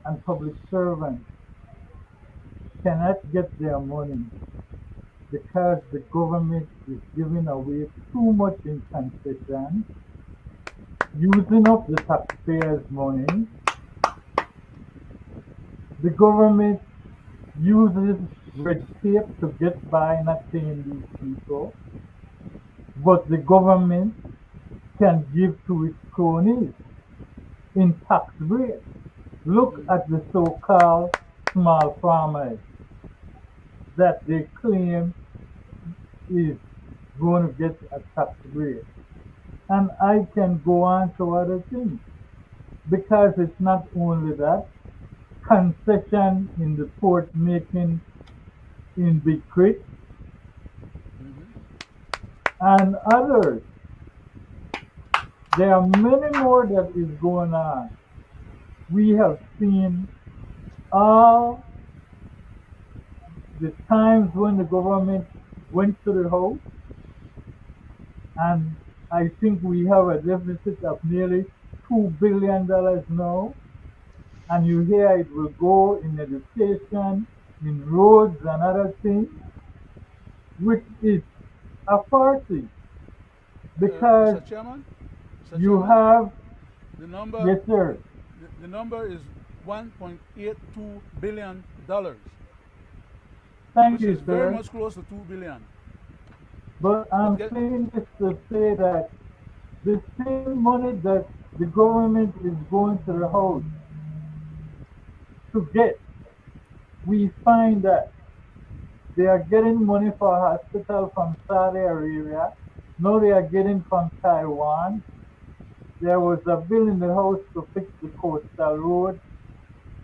and public servants cannot get their money because the government is giving away too much in concession, using up the taxpayers' money. The government uses red tape to get by not paying these people, but the government can give to its cronies in tax breaks. Look at the so-called small farmers that they claim is going to get a tax break. And I can go on to other things, because it's not only that, concession in the port making in Big Creek and others. There are many more that is going on. We have seen all the times when the government went to the House, and I think we have a deficit of nearly $2 billion now, and you hear it will go in education, in roads and other things, which is a farce, because Mr. Chairman, you have, the number, yes sir, the number is $1.82 billion, thank which you is very sir, much close to $2 billion. But I'm Get, saying this to say that the same money that the government is going to the house to get, we find that they are getting money for a hospital from Saudi Arabia. Now they are getting from Taiwan. There was a bill in the House to fix the coastal road,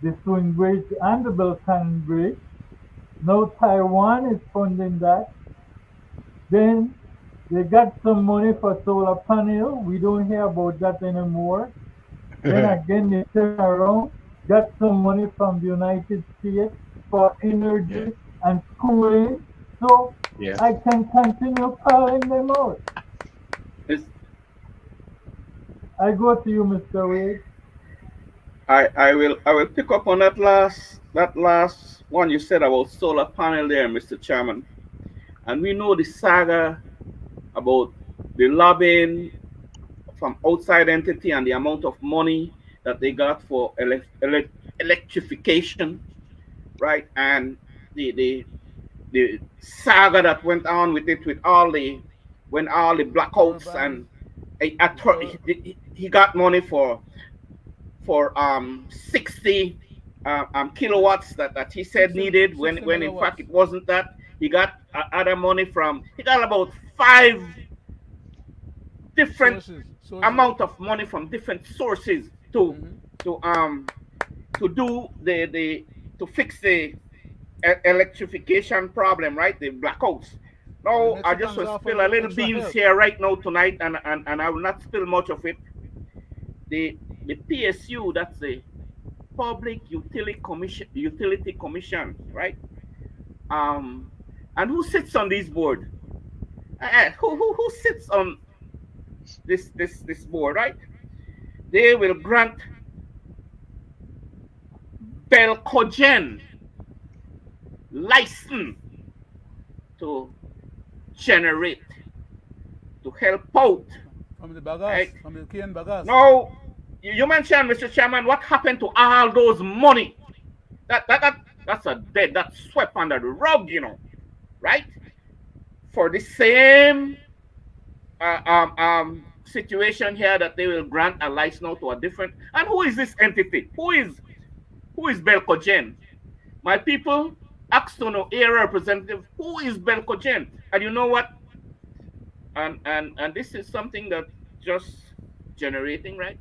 the swing bridge, and the Balkan bridge. Now Taiwan is funding that. Then they got some money for solar panel. We don't hear about that anymore. Then again, they turn around, got some money from the United States for Yeah. energy and schooling. So Yeah. I can continue calling them out. It's, I go to you, Mr. Wade. I will pick up on that last one you said about solar panel there, Mr. Chairman. And we know the saga about the lobbying from outside entity and the amount of money that they got for electrification, right? And the saga that went on with it, with all the power blackouts, bands, and the power, he got money for 60 kilowatts that he said 60, needed, 60 when in fact megawatts it wasn't that. He got other money from, he got about five different sources. amount of money from different sources to Mm-hmm. to um to do the to fix the electrification problem, right? The blackouts. And the Now I just Mexicans will offer spill a little extra beans help. here right now tonight, and I will not spill much of it. The PSU, that's the Public Utility Commission, right? Um, and who sits on this board? Who sits on this board, right? They will grant Belcogen license to generate, to help out, From the bagas, right? from the cane bagas. Now, you mentioned, Mr. Chairman, what happened to all those money? That's a dead, that's swept under the rug, right? For the same situation here, that they will grant a license now to a different. And who is this entity? Who is Belcogen? My people asked to know, area representative, who is Belcogen? And you know what? And this is something that just generating, right?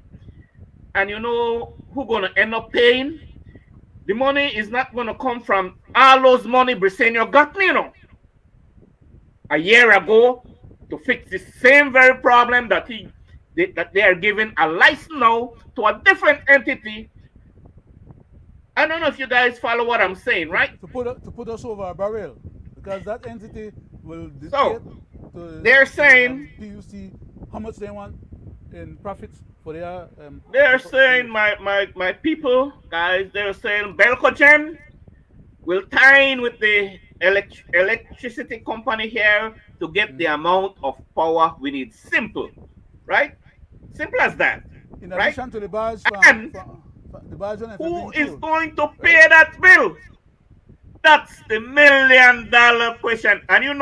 And you know who gonna end up paying? The money is not gonna come from all those money Briseño got me, a year ago, to fix the same very problem that they are giving a license now to a different entity. I don't know if you guys follow what I'm saying, right? To put us over a barrel, because that entity will So dictate they're to the saying PUC how much they want in profits for their they're saying my people, guys, they're saying Belcogen will tie in with the electricity company here to get the amount of power we need. Simple, right? Simple as that, in right? addition to the barge And from the barge and who being is full, going to right? pay that bill? That's the $1 million question. And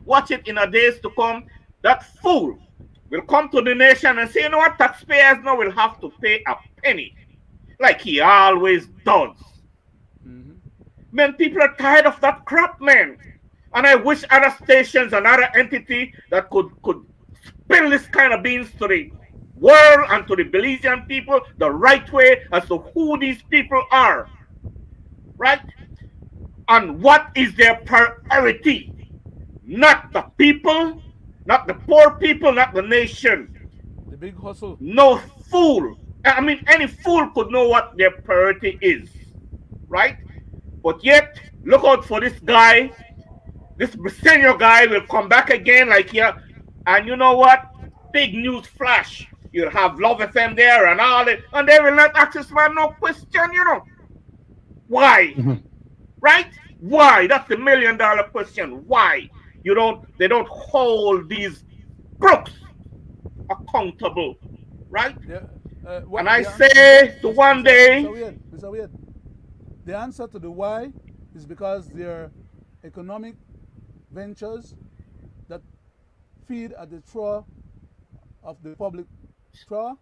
watch it in the days to come. That fool will come to the nation and say, you know what, taxpayers now will have to pay a penny, like he always does. Mm-hmm. Man, people are tired of that crap, man. And I wish other stations and other entity that could spill this kind of beans to the world and to the Belizean people the right way as to who these people are, right? And what is their priority? Not the people, not the poor people, not the nation. The big hustle. No fool. I mean, any fool could know what their priority is, right? But yet, look out for this guy. This senior guy will come back again, like here. And you know what? Big news flash. You'll have Love FM there and all it, and they will not ask this man no question. Why? Mhm. Right? Why? That's the $1 million question. Why? They don't hold these crooks accountable, right? Yeah, And I the, say to one day, Mr. Wade, the answer to the why is because their economic ventures that feed at the trough of the public trough,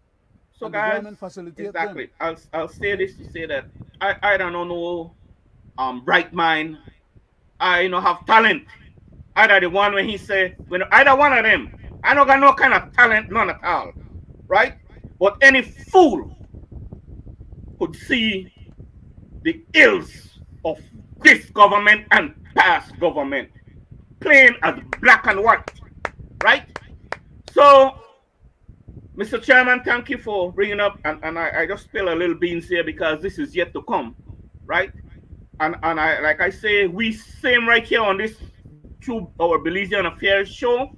So and the guys, government facilitate them. exactly. I'll say this to say that I don't know no bright mind. I have talent. Either the one when he say when either one of them. I don't got no kind of talent, none at all. Right? But any fool could see the ills of this government and past government. Plain as black and white. Right? So, Mr. Chairman, thank you for bringing up, and I just spill a little beans here because this is yet to come. Right? And I like I say, we same right here on this through our Belizean Affairs show.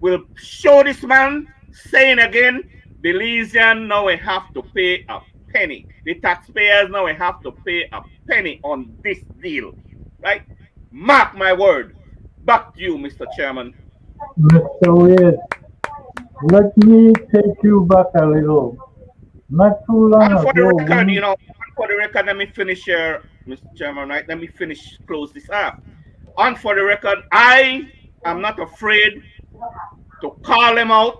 We'll show this man saying again, Belizean now we have to pay a penny. The taxpayers now we have to pay a penny on this deal. Right? Mark my word. Back to you, Mr. Chairman. Mr. Wade, let me take you back a little. Not too long And for the ago, record, when let me finish here, Mr. Chairman, right? Let me finish, close this up. And for the record, I am not afraid to call them out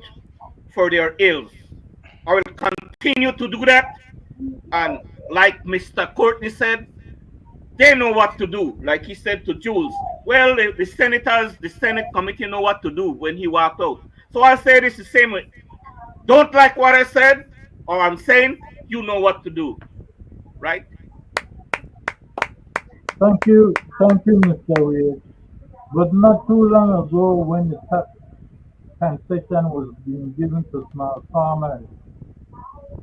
for their ills. I will continue to do that. And like Mr. Courtney said, they know what to do. Like he said to Jules, well, the senators, the Senate committee know what to do when he walked out. So I say this the same way. Don't like what I said or I'm saying, you know what to do. Right? thank you, Mr. Wade. But not too long ago, when the tax concession was being given to small farmers,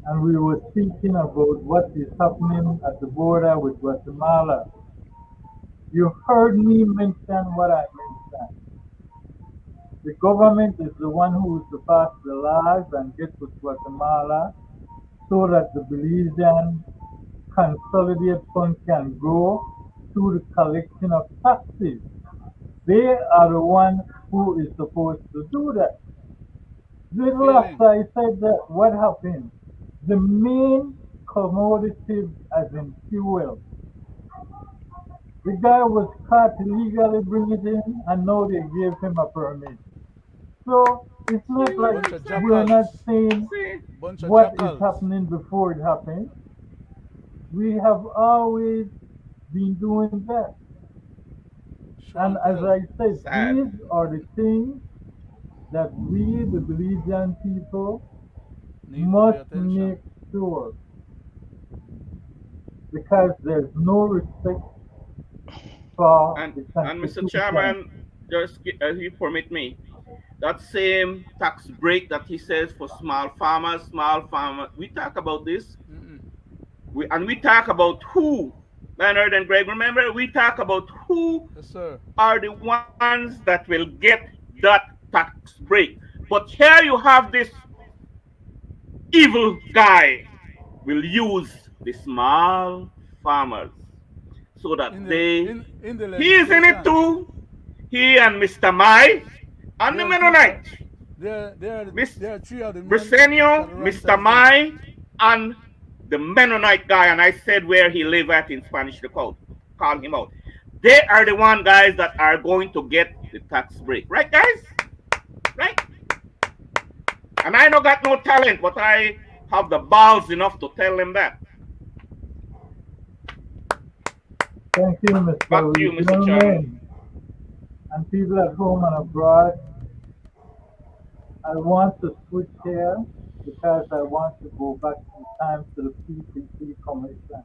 and we were speaking about what is happening at the border with Guatemala, you heard me mention what I mentioned. The government is the one who is to pass the laws and get to Guatemala so that the Belizean consolidated fund can grow through the collection of taxes. They are the one who is supposed to do that. Little after I said that, what happened? The main commodity, as in fuel, the guy was caught illegally bringing it in, and now they gave him a permit. So it's not like Bunch of we're not jackals. saying Bunch of what is jackals. happening before it happens. We have always been doing that. And as I said, Sad. these are the things that we, the Belizean people, Need to pay must attention. make sure, because there's no respect for And the Mr. Constitution. Chairman, just as you permit me, that same tax break that he says for small farmers, we talk about this. We talk about who, Leonard and Greg, remember, we talk about who Yes, sir. are the ones that will get that tax break. But here you have this evil guy will use the small farmers so that In the he is in it legislation, too. He and Mr. Mai and the there are Mennonite, there are three of the men Brisenio, that run Mr. president. Mai, and the Mennonite guy, and I said where he live at in Spanish Lookout. Call him out. They are the one guys that are going to get the tax break. Right, guys? Right? And I don't got no talent, but I have the balls enough to tell them that. Thank you, Mr. Back to you, Reed. Mr. Chairman. Gentlemen, and people at home and abroad, I want to switch here because I want to go back in time to the PPP Commission.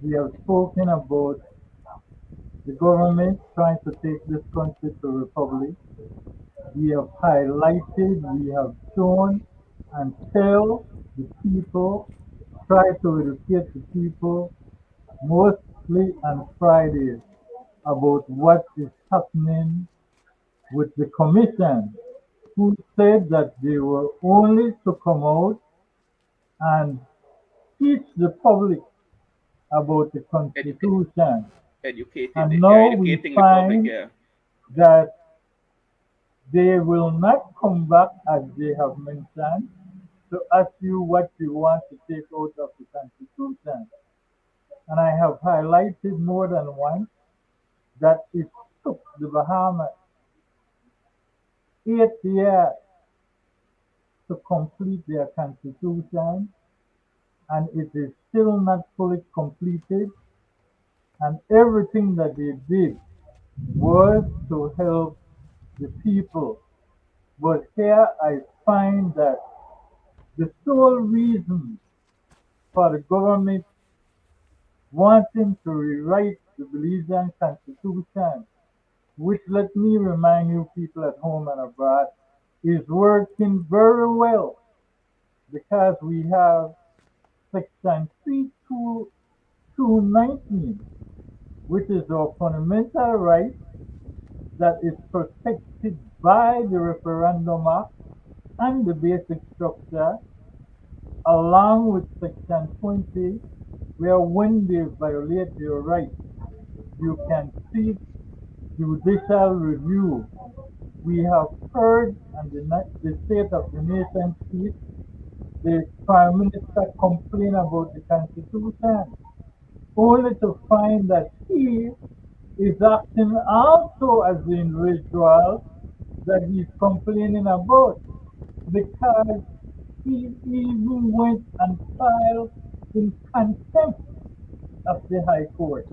We have spoken about the government trying to take this country to a republic. We have highlighted, we have shown and tell the people, try to educate the people, mostly on Fridays, about what is happening with the commission, who said that they were only to come out and teach the public about the Constitution. And now we Educating the public, find yeah. that they will not come back, as they have mentioned, to ask you what you want to take out of the Constitution. And I have highlighted more than once that it took the Bahamas 8 years to complete their constitution, and it is still not fully completed. And everything that they did was to help the people. But here I find that the sole reason for the government wanting to rewrite the Belizean constitution, which, let me remind you people at home and abroad, is working very well, because we have section 32219, which is our fundamental right that is protected by the Referendum Act and the basic structure, along with section 20, where when they violate your rights, you can seek judicial review. We have heard on the State of the Nation speech, the Prime Minister complain about the Constitution, only to find that he is acting also as the individual that he's complaining about, because he even went and filed in contempt of the High Court.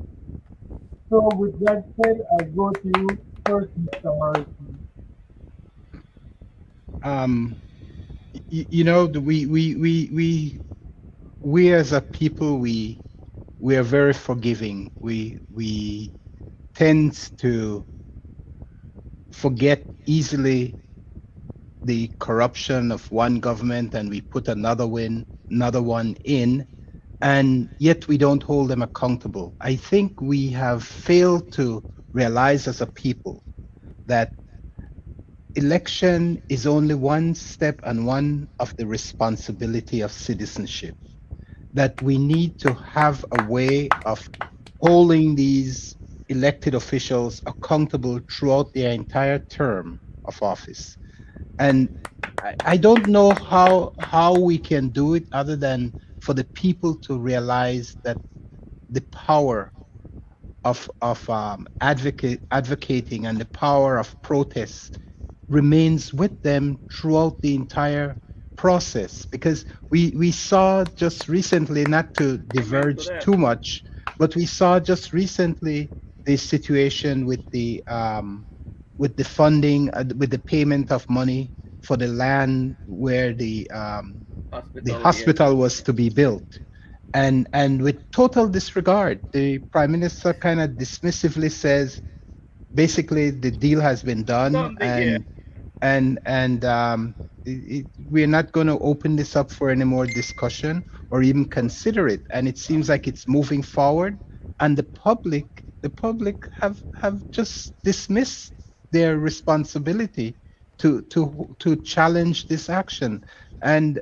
So with that said, I go to you first, Mr. Morrison. Um, you know, we as a people, we are very forgiving. We tend to forget easily the corruption of one government, and we put another one in, and yet we don't hold them accountable. I think we have failed to realize as a people that election is only one step and one of the responsibility of citizenship, that we need to have a way of holding these elected officials accountable throughout their entire term of office. And I don't know how we can do it other than for the people to realize that the power of advocating and the power of protest remains with them throughout the entire process. Because we saw just recently, not to Amen to diverge that. too much, but we saw just recently the situation with the funding, with the payment of money for the land where the Hospital, yes. hospital was to be built. And with total disregard, the prime minister kind of dismissively says, basically the deal has been done, Done the year. and we're not going to open this up for any more discussion or even consider it. And it seems like it's moving forward, and the public have just dismissed their responsibility to challenge this action. And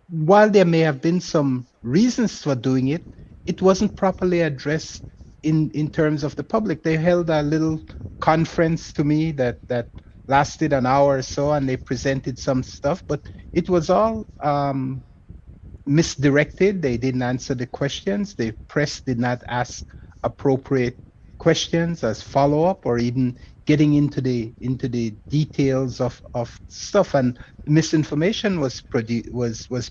while there may have been some reasons for doing it, it wasn't properly addressed in terms of the public. They held a little conference to me that lasted an hour or so, and they presented some stuff, but it was all misdirected. They didn't answer the questions. The press did not ask appropriate questions as follow up, or even getting into the details of stuff. And misinformation was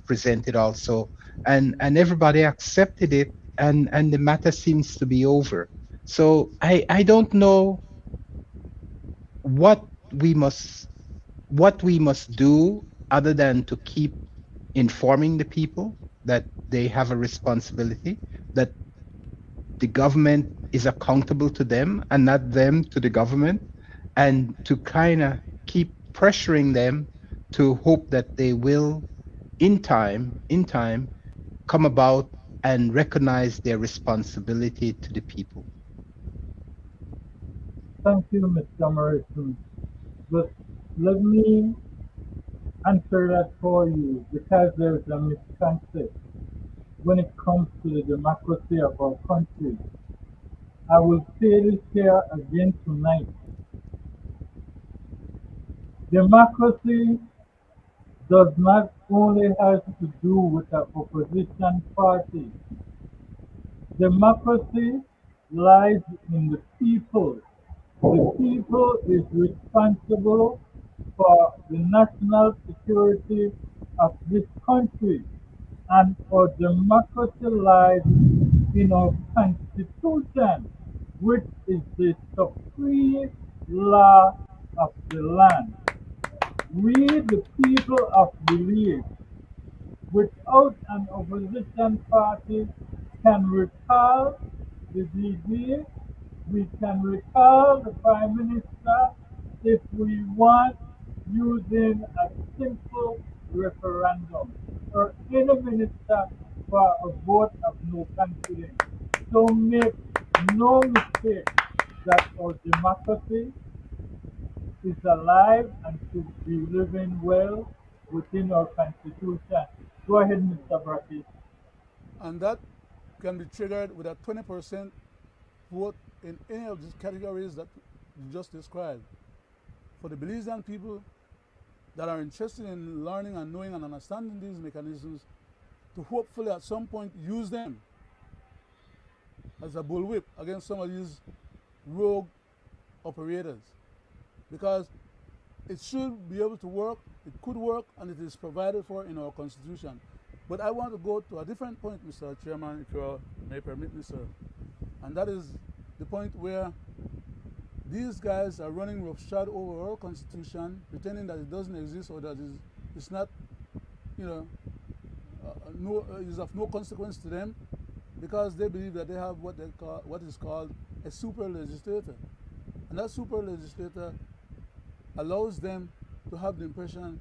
presented also, and everybody accepted it, and the matter seems to be over. So I don't know what we must what we must do other than to keep informing the people that they have a responsibility, that the government is accountable to them and not them to the government, and to kind of keep pressuring them to hope that they will in time come about and recognize their responsibility to the people. Thank you, Mr. Morrison. But let me answer that for you, because there's a misconception when it comes to the democracy of our country. I will say this here again tonight. Democracy does not only have to do with the opposition party. Democracy lies in the people. The people is responsible for the national security of this country. And our democracy lies in our constitution, which is the supreme law of the land. We, the people of Belize, without an opposition party, can recall the DG, we can recall the Prime Minister if we want, using a simple referendum or any minister for a vote of no confidence. So make no mistake that our democracy is alive and should be living well within our constitution. Go ahead, Mr. Brackett. And that can be triggered with a 20% vote in any of these categories that you just described. For the Belizean people that are interested in learning and knowing and understanding these mechanisms, to hopefully at some point use them as a bullwhip against some of these rogue operators. Because it should be able to work, it could work, and it is provided for in our Constitution. But I want to go to a different point, Mr. Chairman, if you may permit me, sir. And that is the point where these guys are running roughshod over our Constitution, pretending that it doesn't exist or that it's not, is of no consequence to them, because they believe that they have what is called a super legislator. And that super legislator allows them to have the impression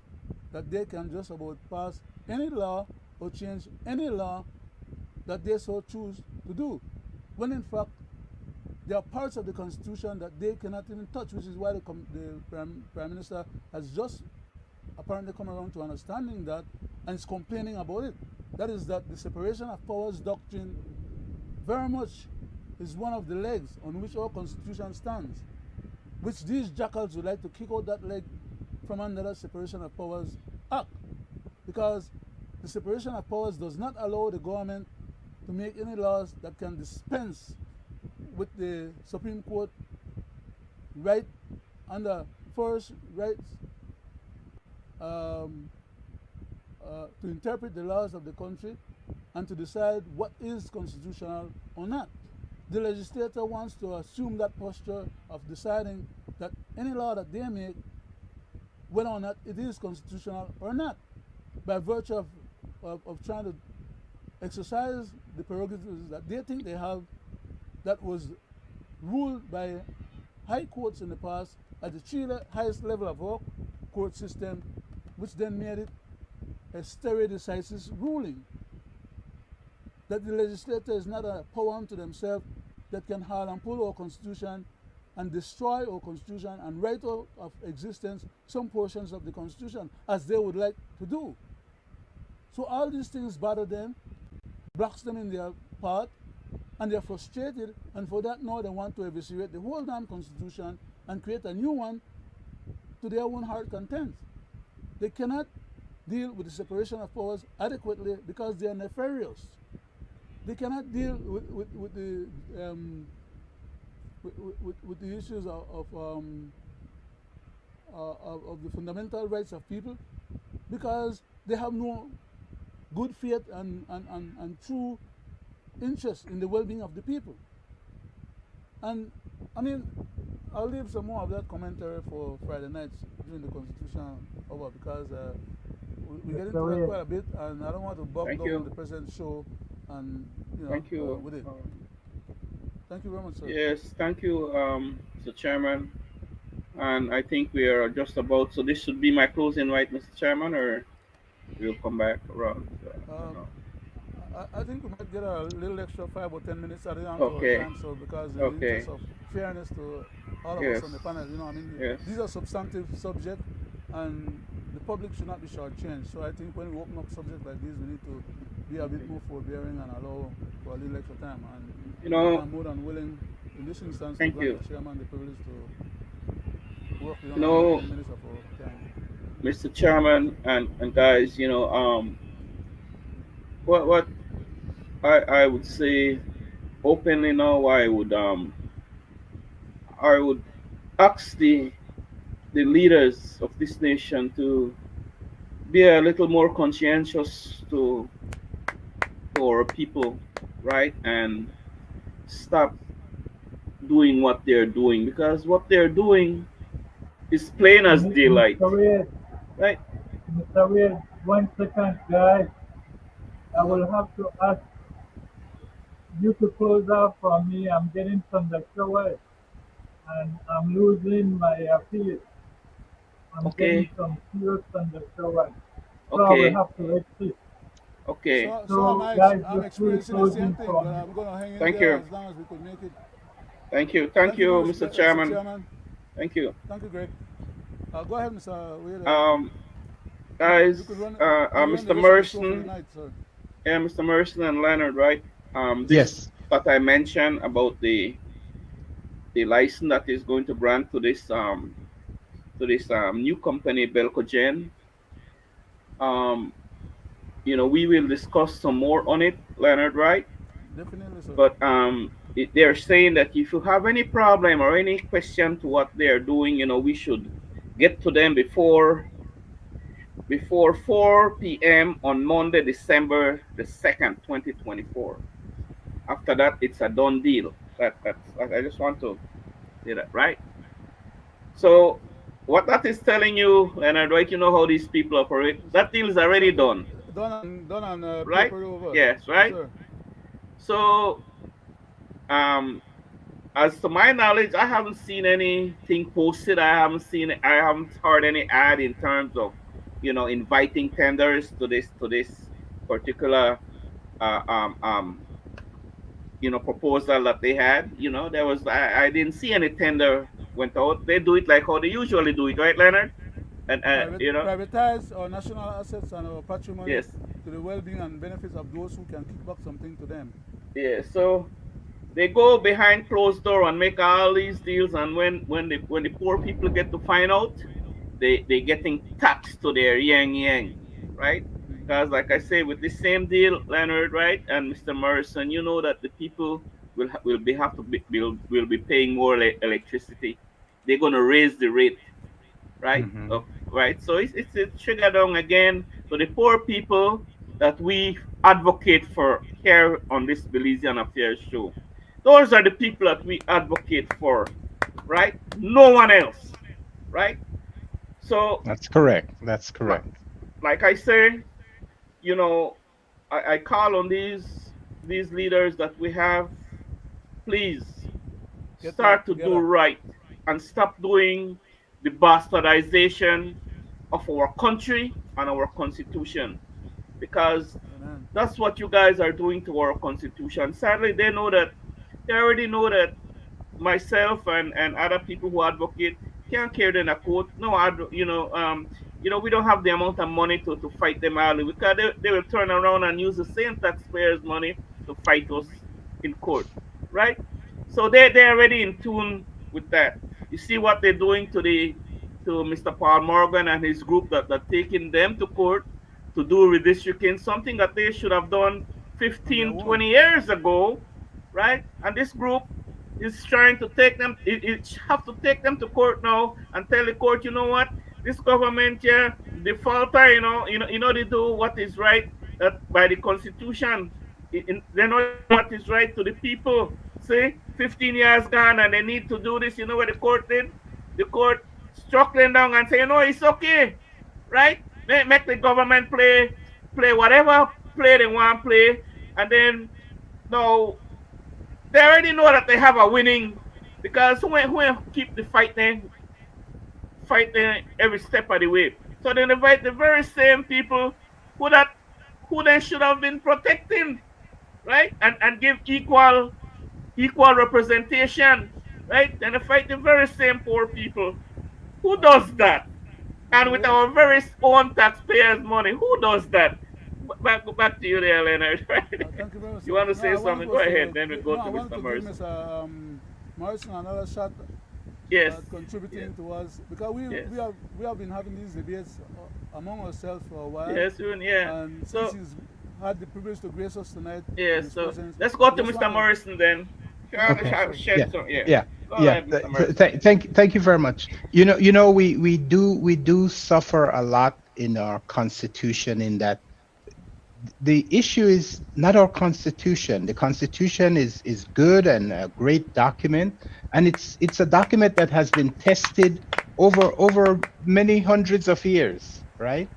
that they can just about pass any law or change any law that they so choose to do, when in fact there are parts of the Constitution that they cannot even touch, which is why the Prime Minister has just apparently come around to understanding that and is complaining about it. That is that the separation of powers doctrine very much is one of the legs on which our Constitution stands, which these jackals would like to kick out that leg from under the Separation of Powers Act, because the separation of powers does not allow the government to make any laws that can dispense with the Supreme Court right under first rights to interpret the laws of the country and to decide what is constitutional or not. The legislator wants to assume that posture of deciding that any law that they make, whether or not it is constitutional or not, by virtue of trying to exercise the prerogatives that they think they have, that was ruled by high courts in the past at the highest level of our court system, which then made it a stare decisis ruling. That the legislator is not a power unto themselves that can haul and pull our Constitution and destroy our Constitution and write out of existence some portions of the Constitution as they would like to do. So all these things bother them, blocks them in their path, and they're frustrated, and for that now they want to eviscerate the whole damn Constitution and create a new one to their own heart content. They cannot deal with the separation of powers adequately because they are nefarious. They cannot deal with the issues of the fundamental rights of people, because they have no good faith and true interest in the well-being of the people. And I mean, I'll leave some more of that commentary for Friday nights during the Constitutional Hour, because we get into it quite a bit, and I don't want to bog down the present show and with it. Thank you very much, sir. Yes, thank you, Mr. Chairman. And I think we are just about, so this should be my closing, right, Mr. Chairman, or we'll come back around? I think we might get a little extra 5 or 10 minutes at the end Okay. time, so because in the interest of fairness to all of us on the panel, these are substantive subjects, and the public should not be shortchanged. So I think when we open up subjects like this, we need to be a bit more forbearing and allow for a little extra time. And I'm more than willing, in this instance, to grant the chairman the privilege to work beyond 10 minutes of our time. Mr. Chairman and guys, what I would say openly now, I would ask the the leaders of this nation to be a little more conscientious to our people, right? And stop doing what they're doing, because what they're doing is plain as daylight, Mr. Wade, right? Mr. Wade, 1 second, guys. I Uh-huh. will have to ask you to close out for me. I'm getting thunder showers and I'm losing my appeal. I'm getting Okay, some serious thunder showers. So I will okay, have to exit. okay. So So guys, I'm just do the experiencing the same closing thing, for but me. I'm gonna hang in Thank there you, as long as we could make it. thank Thank you, you, Mr. Mr. Mr. Chairman. Chairman. Thank you. Thank you, Greg. Go ahead, Mr. Wade. Um, You guys, could run. You could run the Mr. rest of the show for the Morrison, night, sir. yeah, Mr. Morrison and Leonard, right? This Yes. that I mentioned about the license that is going to grant to this new company Belcogen. Um, we will discuss some more on it, Leonard, right? Definitely, sir. But they're saying that if you have any problem or any question to what they're doing, we should get to them before 4 p.m. on Monday, December the 2nd, 2024. After that, it's a done deal. I just want to say that, right? So what that is telling you, Leonard, right? You know how these people operate. That deal is So already done, done on right? paper over. Yes, Yes, right. sir. So um, as to my knowledge, I haven't seen anything posted. I haven't heard any ad in terms of, inviting tenders to this particular, uh, um, um, proposal that they had. I didn't see any tender went out. They do it like how they usually do it, right, Leonard? And Privatize our national assets and our patrimony yes, to the well-being and benefits of those who can kick back something to them. yeah. So they go behind closed door and make all these deals, and when the poor people get to find out, they getting taxed to their yang, right? Because like I say, with this same deal, Leonard, right, and Mr. Morrison, you know that the people will be have to will be paying more electricity. They're gonna raise the rate, right? Hmm. Right. So it's a trigger down again to the poor people that we advocate for here on this Belizean Affairs show. Those are the people that we advocate for, right? No one else, right? So, That's correct. That's correct. like I say, you know, I call on these leaders that we have, please Get their act start to do together. right and stop doing the bastardization of our country and our constitution, because Amen. that's what you guys are doing to our constitution. Sadly, they already know that myself and other people who advocate can't carry them a court. No, we don't have the amount of money to fight them early, because they will turn around and use the same taxpayers' money to fight us in court, right? So they're already in tune with that. You see what they're doing to Mr. Paul Morgan and his group that taking them to court to do redistricting, something that they should have done On their 15, own. 20 years ago, right? And this group is trying to take them, it have to take them to court now and tell the court, you know what, this government here, defaulter, they do what is right by the constitution. They're not doing what is right to the people. See, 15 years gone and they need to do this. You know what the court did? The court struck them down and say, it's okay, right? Make the government play whatever play they want to play, and then now they already know that they have a winning, because who keep the fighting every step of the way. So they invite the very same people who that who they should have been protecting, right? And give equal representation, right? And they fight the very same poor people. Who does that? And Mr. with Wade, our very own taxpayers' money, who does that? Back to you there, Leonard. Right? thank you very much, You sir. want to No, say I wanted something? Go was ahead. to Then we go no, I to wanted Mr. to give Morrison. Mr. Morrison another shot Yes. at contributing Yes. towards, because Yes. we have been having these debates among ourselves for a while, Yes. Yeah. and since So he's had the privilege to grace us tonight yeah. with his So presence, let's go I to just Mr. want to Morrison then. Okay. Shed Yeah. some, yeah. Yeah. Go Yeah. ahead, Mr. Morrison. Thank you very much. We do suffer a lot in our constitution in that the issue is not our constitution. The constitution is good and a great document, and it's a document that has been tested over many hundreds of years, right?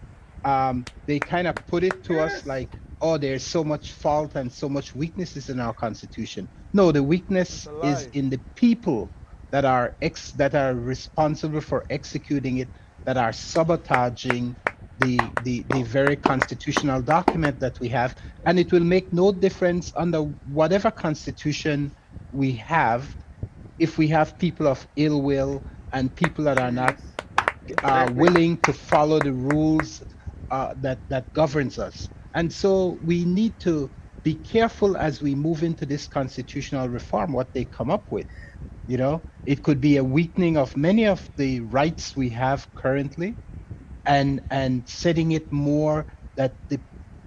They kind of put it to us Yes. like, oh, there's so much fault and so much weaknesses in our constitution. No, the It's weakness a is lie. in the people that are responsible for executing it, that are sabotaging the very constitutional document that we have, and it will make no difference under whatever constitution we have if we have people of ill will and people that are not Yes. Exactly. willing to follow the rules that governs us. And so we need to be careful as we move into this constitutional reform what they come up with. It could be a weakening of many of the rights we have currently, and setting it more that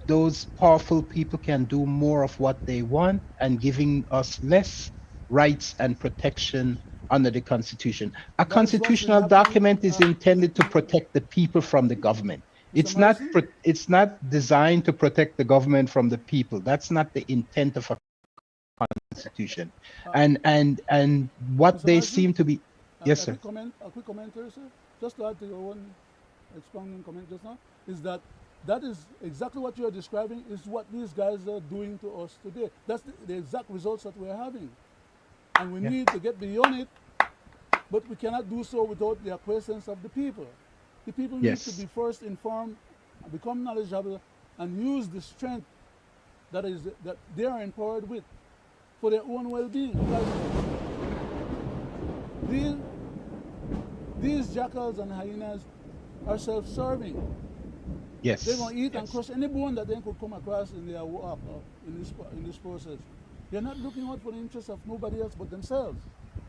those powerful people can do more of what they want, and giving us less rights and protection under the Constitution. A That is what's been constitutional happening, document is intended to protect the people from the government. Mr. Morrison. It's not designed to protect the government from the people. That's not the intent of a constitution. And what Mr. they Morrison, seem to be. Yes, sir. a quick commentary, sir. Just to add to your own expounding comment just now, is that is exactly what you're describing is what these guys are doing to us today. That's the exact results that we're having. And we Yeah. need to get beyond it, but we cannot do so without the acquiescence of the people. The people need to Yes. be first informed, become knowledgeable, and use the strength that they are empowered with for their own well-being. Because these jackals and hyenas are self-serving. Yes. They're going to eat and Yes. crush any bone that they could come across in their walk in this process. They're not looking out for the interests of nobody else but themselves,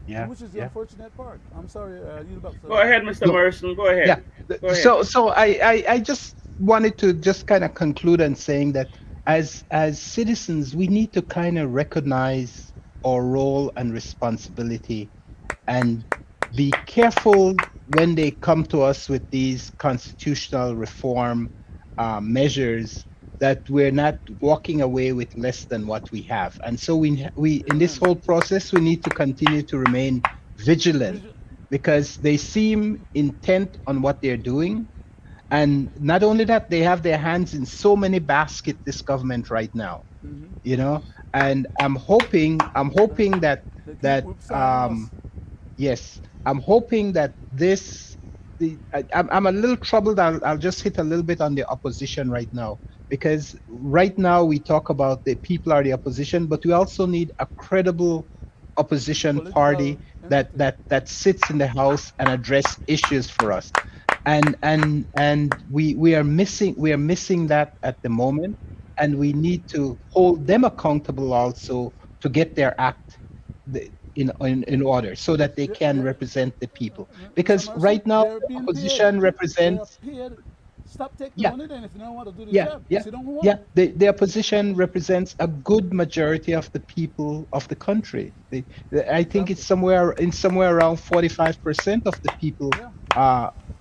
Yeah. which is the Yeah. unfortunate part. I'm sorry, yield back. Go ahead, Mr. No, Morrison. Go ahead. yeah. Go ahead. So I just wanted to just kind of conclude and saying that as citizens, we need to kind of recognize our role and responsibility, and be careful when they come to us with these constitutional reform measures, that we're not walking away with less than what we have. And so we in this Amen. whole process, we need to continue to remain vigilant, because they seem intent on what they're doing. And not only that, they have their hands in so many baskets, this government right now, and I'm hoping that They keep that whipsawing us. yes, I'm hoping that I'm a little troubled. I'll just hit a little bit on the opposition right now, because right now we talk about the people are the opposition, but we also need a credible opposition Political party entity. that sits in the House and address issues for us. And we are missing that at the moment, and we need to hold them accountable also to get their act in order, so that they can represent the people. Mr. Because Morrison, right now they're the being opposition paid. represents They are paid. Stop taking yeah money then if you don't want to do the yeah job. yeah Sit down home. yeah the opposition represents a good majority of the people of the country. I think it's somewhere around 45% of the people Yeah.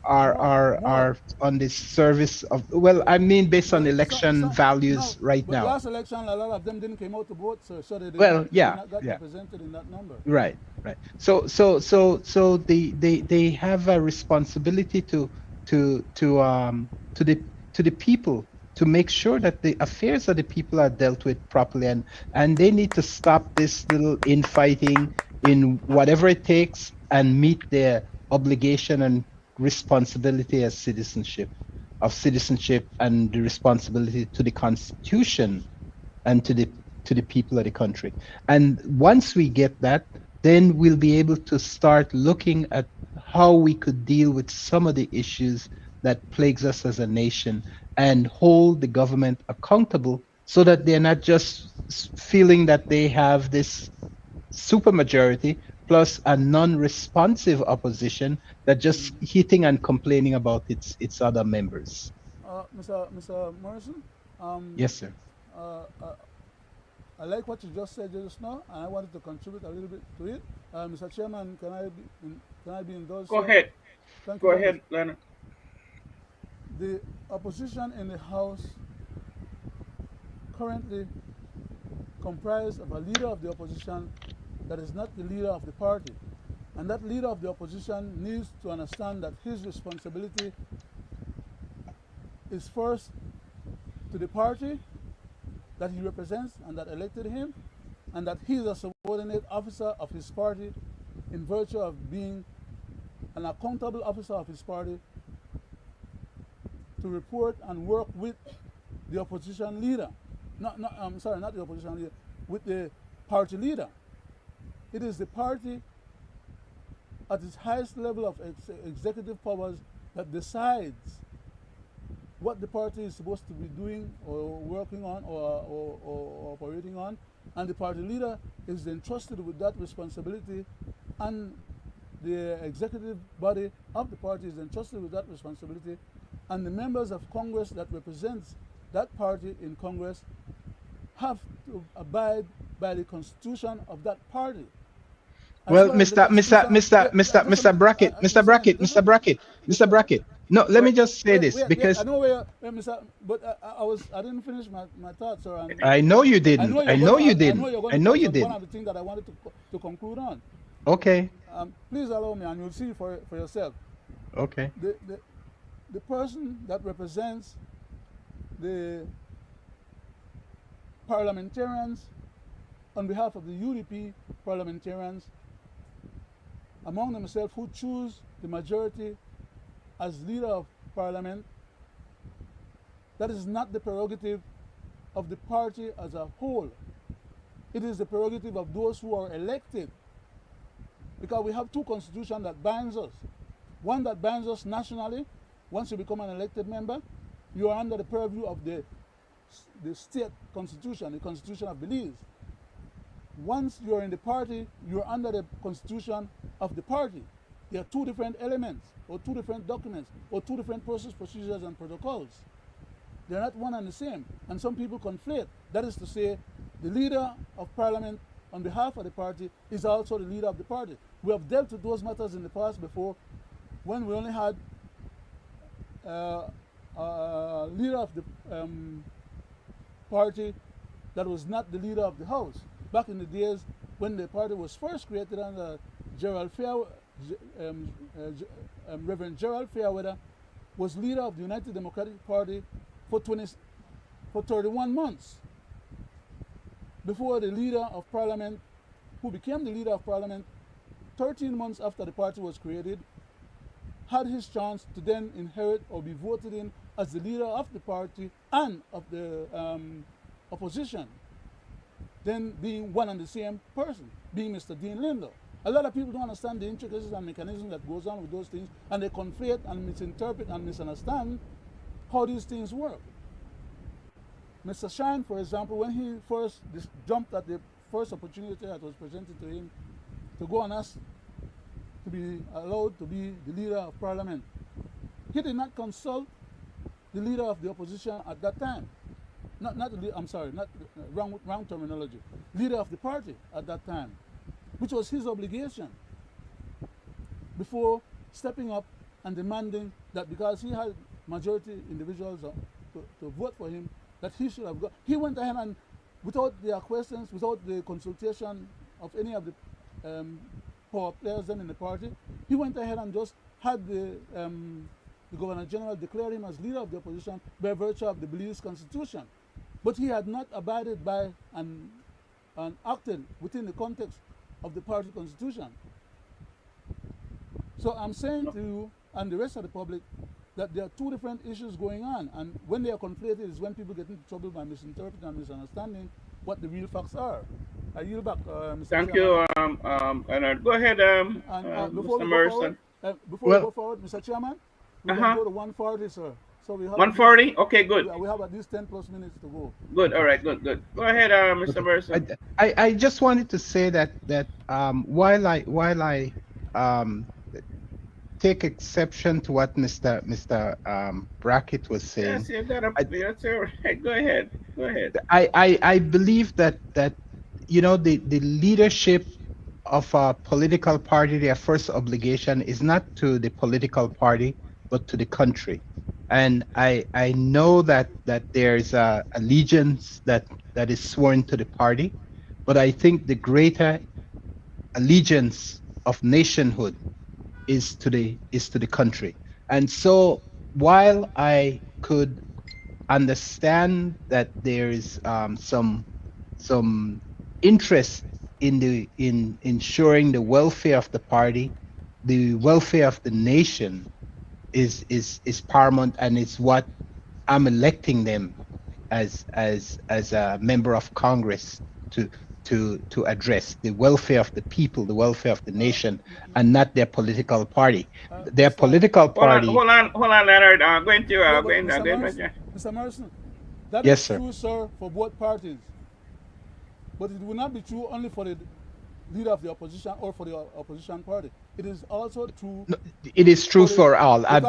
are More. on this service of, well, I mean, based on Well, election no, values right but now. last election, a lot of them didn't come out to vote, so they Well, did yeah, not got yeah. represented in that number. Right. So they have a responsibility to the people, to make sure that the affairs of the people are dealt with properly, and they need to stop this little infighting in whatever it takes, and meet their obligation and responsibility as citizenship, and the responsibility to the Constitution and to the people of the country. And once we get that, then we'll be able to start looking at how we could deal with some of the issues that plagues us as a nation, and hold the government accountable, so that they're not just feeling that they have this supermajority plus a non-responsive opposition that just hitting and complaining about its other members. Mr. Morrison, Yes, sir. uh, uh, I like what you just said just now, and I wanted to contribute a little bit to it. Mr. Chairman, can I be indulged, Go sir? ahead. Thank you Go very much. ahead, Leonard. The opposition in the House currently comprised of a leader of the opposition that is not the leader of the party. And that leader of the opposition needs to understand that his responsibility is first to the party that he represents and that elected him, and that he is a subordinate officer of his party in virtue of being an accountable officer of his party to report and work with the opposition leader. Not the opposition leader, with the party leader. It is the party at its highest level of executive powers that decides what the party is supposed to be doing or working on or operating on, and the party leader is entrusted with that responsibility, and the executive body of the party is entrusted with that responsibility, and the members of Congress that represents that party in Congress have to abide by the constitution of that party. Well, Mr. Brackett, Mr. Brackett. No, let me just say this because I know where, Mr. But I didn't finish my thoughts, sir. I know you didn't. I know you didn't. I know you didn't. One of the things that I wanted to conclude on. Okay. Please allow me, and you'll see for yourself. Okay. The person that represents the parliamentarians on behalf of the UDP parliamentarians among themselves who choose the majority as leader of parliament, that is not the prerogative of the party as a whole. It is the prerogative of those who are elected. Because we have two constitutions that binds us. One that binds us nationally. Once you become an elected member, you are under the purview of the state constitution, the Constitution of Belize. Once you're in the party, you're under the constitution of the party. There are two different elements, or two different documents, or two different procedures and protocols. They're not one and the same. And some people conflate. That is to say, the leader of parliament on behalf of the party is also the leader of the party. We have dealt with those matters in the past before, when we only had a leader of the party that was not the leader of the House. Back in the days when the party was first created under Reverend Gerald Fairweather was leader of the United Democratic Party for 31 months before the leader of parliament, who became the leader of parliament 13 months after the party was created, had his chance to then inherit or be voted in as the leader of the party and of the opposition, then being one and the same person, being Mr. Dean Lindo. A lot of people don't understand the intricacies and mechanisms that goes on with those things, and they conflate and misinterpret and misunderstand how these things work. Mr. Shine, for example, when he first jumped at the first opportunity that was presented to him to go and ask to be allowed to be the leader of parliament, he did not consult the leader of the opposition at that time. Wrong terminology. Leader of the party at that time, which was his obligation before stepping up and demanding that because he had majority individuals to vote for him, that he should have got. He went ahead and, without their questions, without the consultation of any of the power players then in the party, he went ahead and just had the Governor General declare him as leader of the opposition by virtue of the Belize Constitution. But he had not abided by and acted within the context of the party constitution. So I'm saying to you and the rest of the public that there are two different issues going on, and when they are conflated is when people get into trouble by misinterpreting and misunderstanding what the real facts are. I yield back, Mr. Thank Chairman. you, Leonard. Go ahead, Mr. Morrison. Before we go forward, Mr. Chairman, we can go to 140, sir. So we have 140? Okay, good. We have at least 10 plus minutes to go. Good, all right, good. Go ahead, Mr. Morrison. I just wanted to say that while I take exception to what Mr. Brackett was saying. Yes, you got a. I, That's all right. Go ahead. Go ahead. I believe that the leadership of a political party, their first obligation is not to the political party, but to the country. And I know that there's a allegiance that is sworn to the party, but I think the greater allegiance of nationhood is to the country. And so while I could understand that there is some interest in ensuring the welfare of the party, the welfare of the nation is paramount, and it's what I'm electing them as a member of Congress to to address the welfare of the people, the welfare of the nation, and not their political party. Their Mr. political Hold on, party. hold on, hold on, Leonard. Going to Yeah, but going Mr. going. Morrison, Mr. Morrison, that Yes, is sir. true, sir, for both parties. But it will not be true only for the leader of the opposition or for the opposition party. It is also true No, it is true for the, for all. because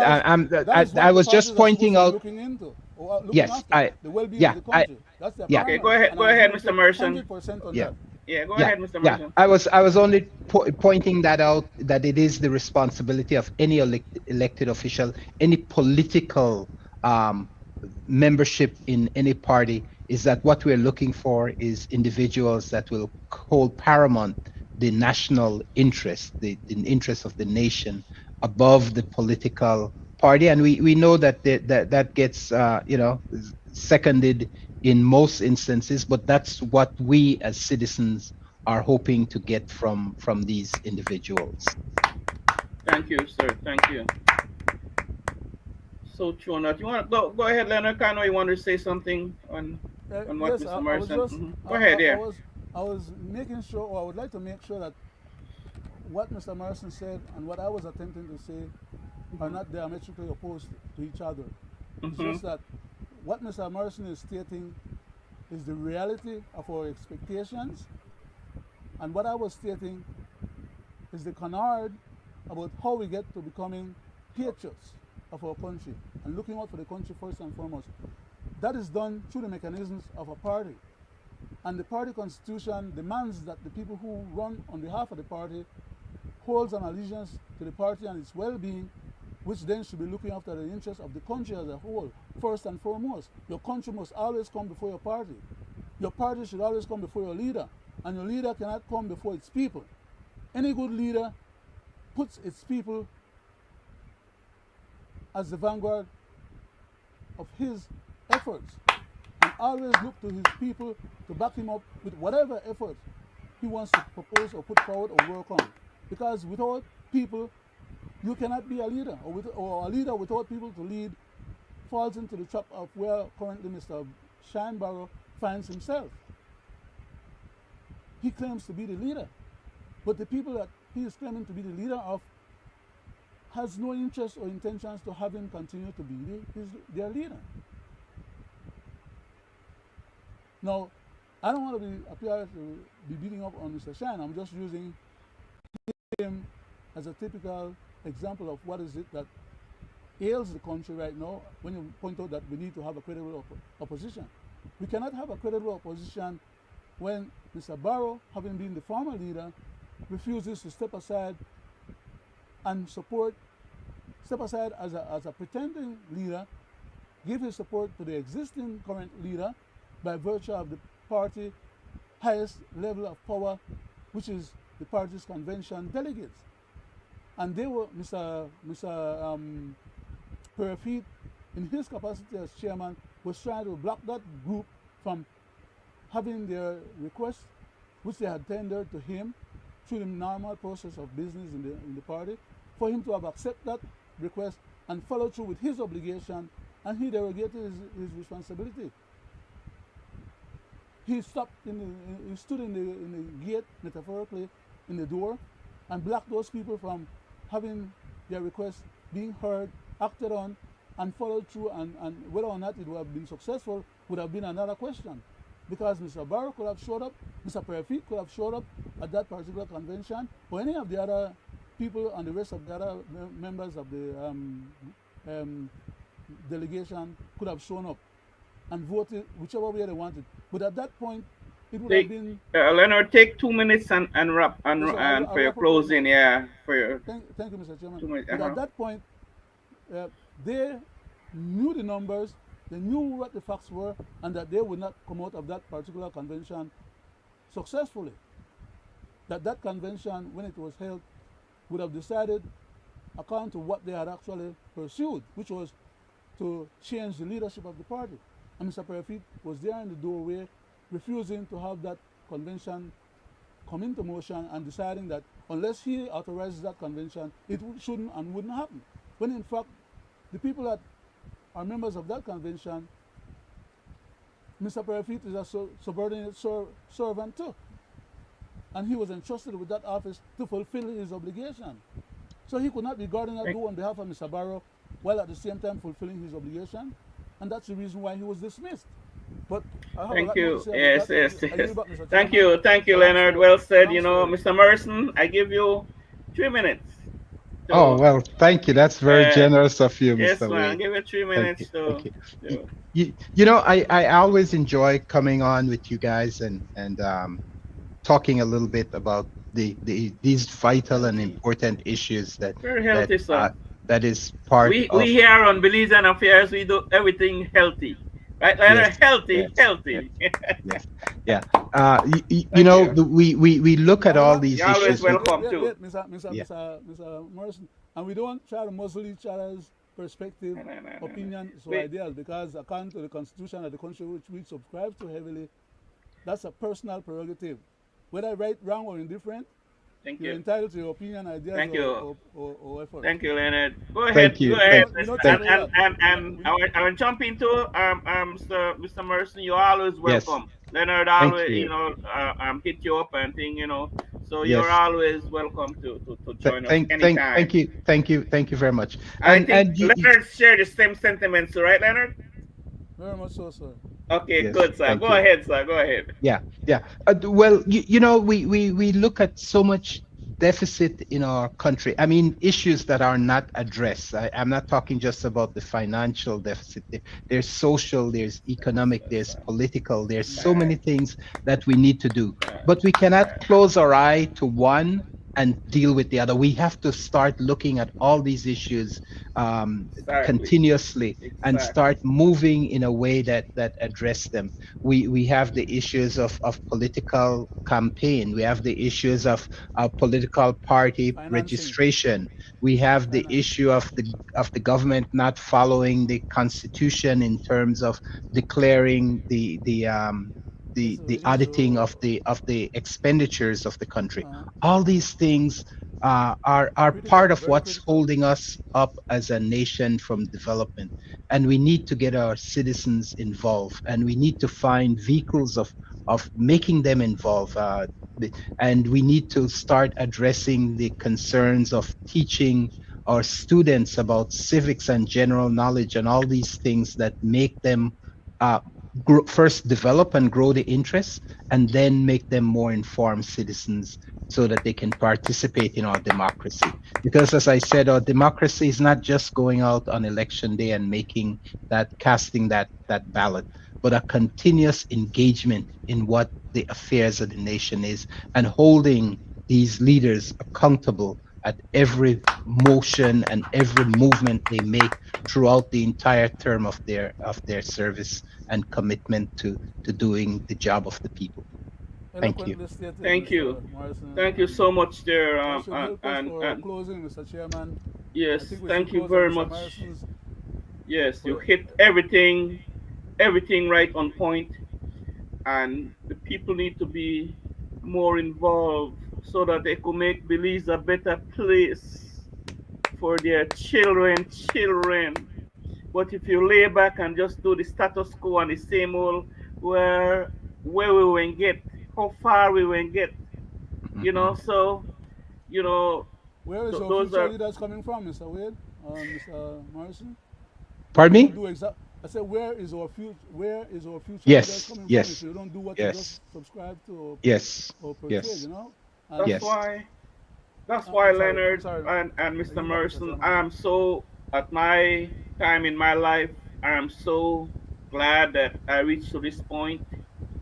that is I what the was just parties are supposed pointing to be out. looking into or looking Yes, after, the well-being of yeah, the country. That's their yeah, Okay, primary. And go I ahead, agree with Mr. you Morrison. 100% on yeah. that. Yeah, go Yeah, ahead, Mr. yeah. Morrison. I was only pointing that out, that it is the responsibility of any elected official, any political um, membership in any party, is that what we're looking for is individuals that will hold paramount the national interest, the interest of the nation above the political party. And we know that that gets seconded in most instances, but that's what we as citizens are hoping to get from these individuals. Thank you, sir. Thank you. So true enough. You want to go ahead, Leonard? I know you wanted to say something on what Yes, Mr. I was Morrison. just, Go ahead, yeah. I was making sure, or I would like to make sure that what Mr. Morrison said and what I was attempting to say are not diametrically opposed to each other. It's Mm-hmm. just that what Mr. Morrison is stating is the reality of our expectations, and what I was stating is the canard about how we get to becoming patriots of our country and looking out for the country first and foremost. That is done through the mechanisms of a party. And the party constitution demands that the people who run on behalf of the party holds an allegiance to the party and its well-being, which then should be looking after the interests of the country as a whole, first and foremost. Your country must always come before your party. Your party should always come before your leader, and your leader cannot come before its people. Any good leader puts its people as the vanguard of his efforts, and always look to his people to back him up with whatever effort he wants to propose or put forward or work on. Because without people, you cannot be a leader, or a leader without people to lead falls into the trap of where currently Mr. Shineborough finds himself. He claims to be the leader, but the people that he is claiming to be the leader of has no interest or intentions to have him continue to be their leader. Now, I don't want to appear to be beating up on Mr. Shine. I'm just using him as a typical example of what is it that ails the country right now when you point out that we need to have a credible opposition. We cannot have a credible opposition when Mr. Barrow, having been the former leader, refuses to step aside and step aside as a pretending leader, give his support to the existing current leader by virtue of the party highest level of power, which is the party's convention delegates. And they were, Mr. Perfeet, in his capacity as chairman, was trying to block that group from having their request, which they had tendered to him through the normal process of business in the party, for him to have accepted that request and follow through with his obligation, and he derogated his responsibility. He stood in the gate, metaphorically, in the door, and blocked those people from having their requests being heard, acted on, and followed through, and whether or not it would have been successful would have been another question. Because Mr. Barrow could have showed up, Mr. Perfeet could have showed up at that particular convention, or any of the other people and the rest of the other members of the delegation could have shown up and voted whichever way they wanted. But at that point, it would have been. Leonard, take 2 minutes and wrap Yes, sir, and I'll for your wrap up right closing, now. yeah, for your Thank you, Mr. Chairman. 2 minutes. But at that point, they knew the numbers, they knew what the facts were, and that they would not come out of that particular convention successfully. That convention, when it was held, would have decided according to what they had actually pursued, which was to change the leadership of the party. And Mr. Parafit was there in the doorway, refusing to have that convention come into motion and deciding that unless he authorizes that convention, it shouldn't and wouldn't happen. When in fact, the people that are members of that convention, Mr. Parafit is a subordinate servant too. And he was entrusted with that office to fulfill his obligation. So he could not be guarding that door on behalf of Mr. Barrow while at the same time fulfilling his obligation. And that's the reason why he was dismissed. But thank you. Yes. Thank you, Leonard. Well said. You know, Mr. Morrison, I give you 3 minutes. Oh, well, thank you. That's very generous of you, yes, Mr. Wade. Yes, Wade. give it 3 minutes. You know, I always enjoy coming on with you guys and talking a little bit about these vital and important issues that very healthy, that is part we of. We here on Belizean Affairs, we do everything healthy. Right, Leonard? Yes, healthy. Yes. Yeah. You know, we look at all these issues. Always welcome too. Mr. Morrison, and we don't try to muzzle each other's perspective, opinions, or ideas, because according to the Constitution of the country which we subscribe to heavily, that's a personal prerogative. Whether right, wrong, or indifferent, you're entitled to your opinion, ideas, or effort. Thank you, Leonard. Go ahead. Go ahead. And I will jump into Mr. Morrison. You're always welcome. Yes. Leonard always, you know, hit you up and thing, you know. So you're always welcome to join us anytime. Thank you very much. I think Leonard shared the same sentiments, right, Leonard? Very much so, sir. Okay, yes, good, sir. Go ahead, sir. Go ahead. Yeah. Well, you know, we look at so much deficit in our country. I mean, issues that are not addressed. I'm not talking just about the financial deficit. There's social, there's economic, there's political. There's so many things that we need to do. But we cannot close our eye to one and deal with the other. We have to start looking at all these issues continuously and start moving in a way that address them. We have the issues of political campaign. We have the issues of political party registration. We have the issue of the government not following the Constitution in terms of declaring the auditing of the expenditures of the country. All these things are part of what's holding us up as a nation from development, and we need to get our citizens involved, and we need to find vehicles of making them involved, and we need to start addressing the concerns of teaching our students about civics and general knowledge and all these things that make them first develop and grow the interest, and then make them more informed citizens so that they can participate in our democracy. Because as I said, our democracy is not just going out on election day and casting that ballot, but a continuous engagement in what the affairs of the nation is, and holding these leaders accountable at every motion and every movement they make throughout the entire term of their service and commitment to doing the job of the people. Thank you. Thank you. Thank you so much, there. Closing, Mr. Chairman. Yes, thank you very much. Yes, you hit everything right on point, and the people need to be more involved so that they could make Belize a better place for their children. But if you lay back and just do the status quo and the same old, where we will get, how far we will get, you know, so, you know. Where is your future leaders coming from, Mr. Wade, Mr. Morrison? Pardon me? I said, where is our future leaders coming from if you don't do what you just subscribe to or portray, you know? That's why That's why, I'm Leonard sorry. and Mr. You back, Mr. Morrison, Chairman. I am so, at my time in my life, I am so glad that I reached to this point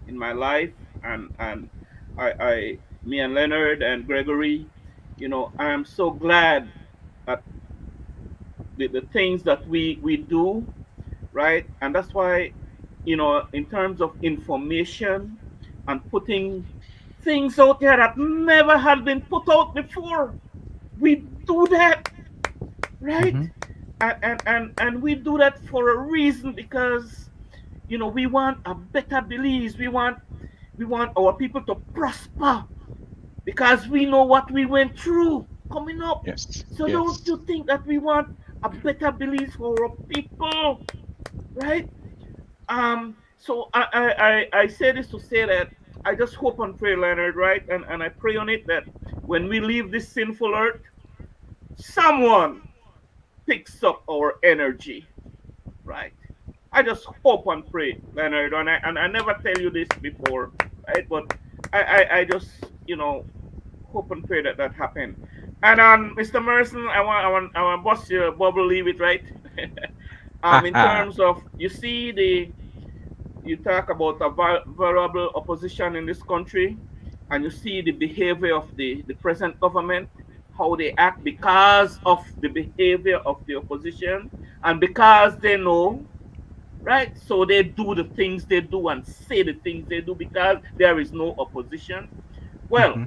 in my life, and me and Leonard and Gregory, I am so glad at the things that we do, right? And that's why, in terms of information and putting things out there that never had been put out before, we do that, right? Hmm. And we do that for a reason, because we want a better Belize. We want our people to prosper, because we know what we went through coming up. Yes. So don't Yes. you think that we want a better Belize for our people, right? So I say this to say that I just hope and pray, Leonard, right? And I pray on it that when we leave this sinful earth, someone picks up our energy, right? I just hope and pray, Leonard, and I never tell you this before, right? But I just hope and pray that that happen. And Mr. Morrison, I want bust your bubble, leave it right. In Haha. terms of, you talk about a vulnerable opposition in this country, and you see the behavior of the present government, how they act because of the behavior of the opposition, and because they know, right? So they do the things they do and say the things they do because there is no opposition. Well, Hmm.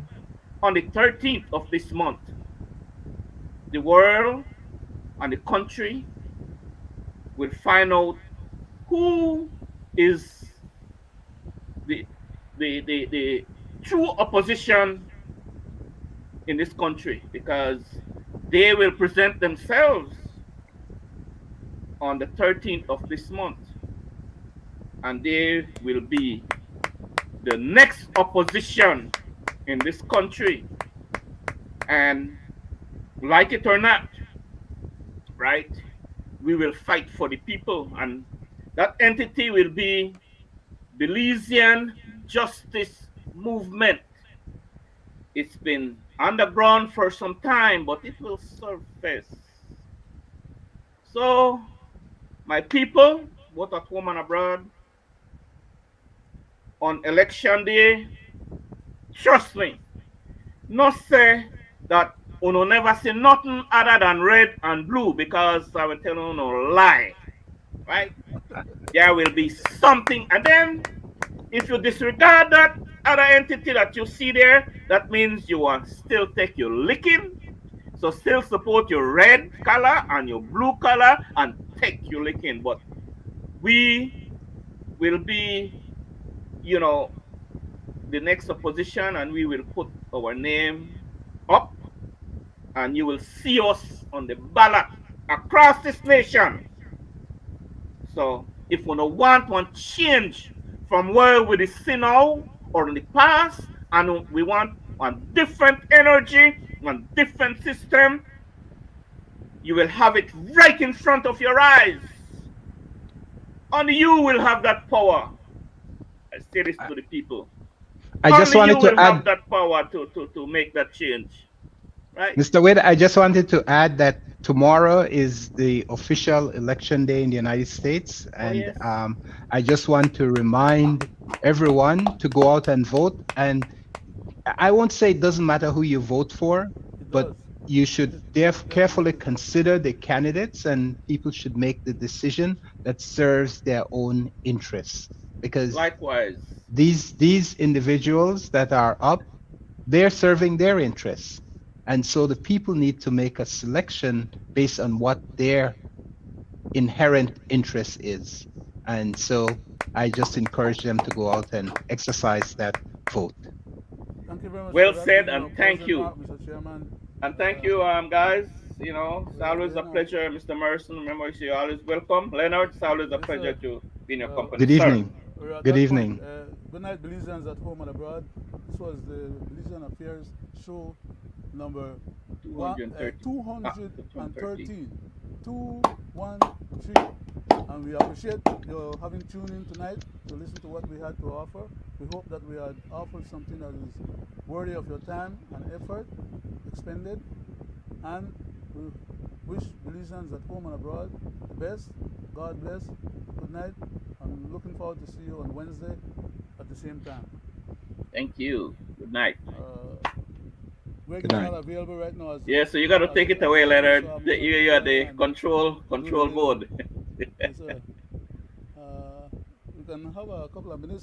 on the 13th of this month, the world and the country will find out who is the the true opposition in this country, because they will present themselves on the 13th of this month, and they will be the next opposition in this country. And like it or not, right, we will fight for the people, and that entity will be Belizean Justice Movement. It's been underground for some time, but it will surface. So, my people, both at home and abroad, on election day, trust me, not say that uno never see nothing other than red and blue, because I will tell you no lie, right? There will be something, and then if you disregard that other entity that you see there, that means you will still take your licking. So still support your red color and your blue color and take your licking. But we will be, you know, the next opposition, and we will put our name up, and you will see us on the ballot across this nation. So if we don't want one change from where we see now or in the past, and we want one different energy, one different system, you will have it right in front of your eyes. Only you will have that power. I say this to the people. I just Only you wanted to will add, have that power to make that change. Right? Mr. Wade, I just wanted to add that tomorrow is the official election day in the United States. Oh And yes. I just want to remind everyone to go out and vote. And I won't say it doesn't matter who you vote for, It but does. you should carefully Definitely does. consider the candidates, and people should make the decision that serves their own interests. Because Likewise. these individuals that are up, they're serving their interests. And so the people need to make a selection based on what their inherent interest is. And so I just encourage them to go out and exercise that vote. Thank you very much for Well that. said, Your and thank closing you. remark, Mr. Chairman. And thank you, guys. It's We're always a heading out. pleasure, Mr. Morrison. Remember, you're always welcome. Leonard, it's always a Yes, pleasure sir. to be in your Well, company, Good sir. evening. we're at Good that point. evening. Good night, Belizeans at home and abroad. This was the Belizean Affairs show number 213. 213. 213. 213. And we appreciate your having tuned in tonight to listen to what we had to offer. We hope that we had offered something that is worthy of your time and effort expended. And we wish Belizeans at home and abroad the best. God bless. Good night. I'm looking forward to see you on Wednesday at the same time. Thank you. Good night. Greg Good is night. not available right now. Yeah, so you got to take it away, Leonard. You are the and control board. Yes, sir. We can have a couple of minutes.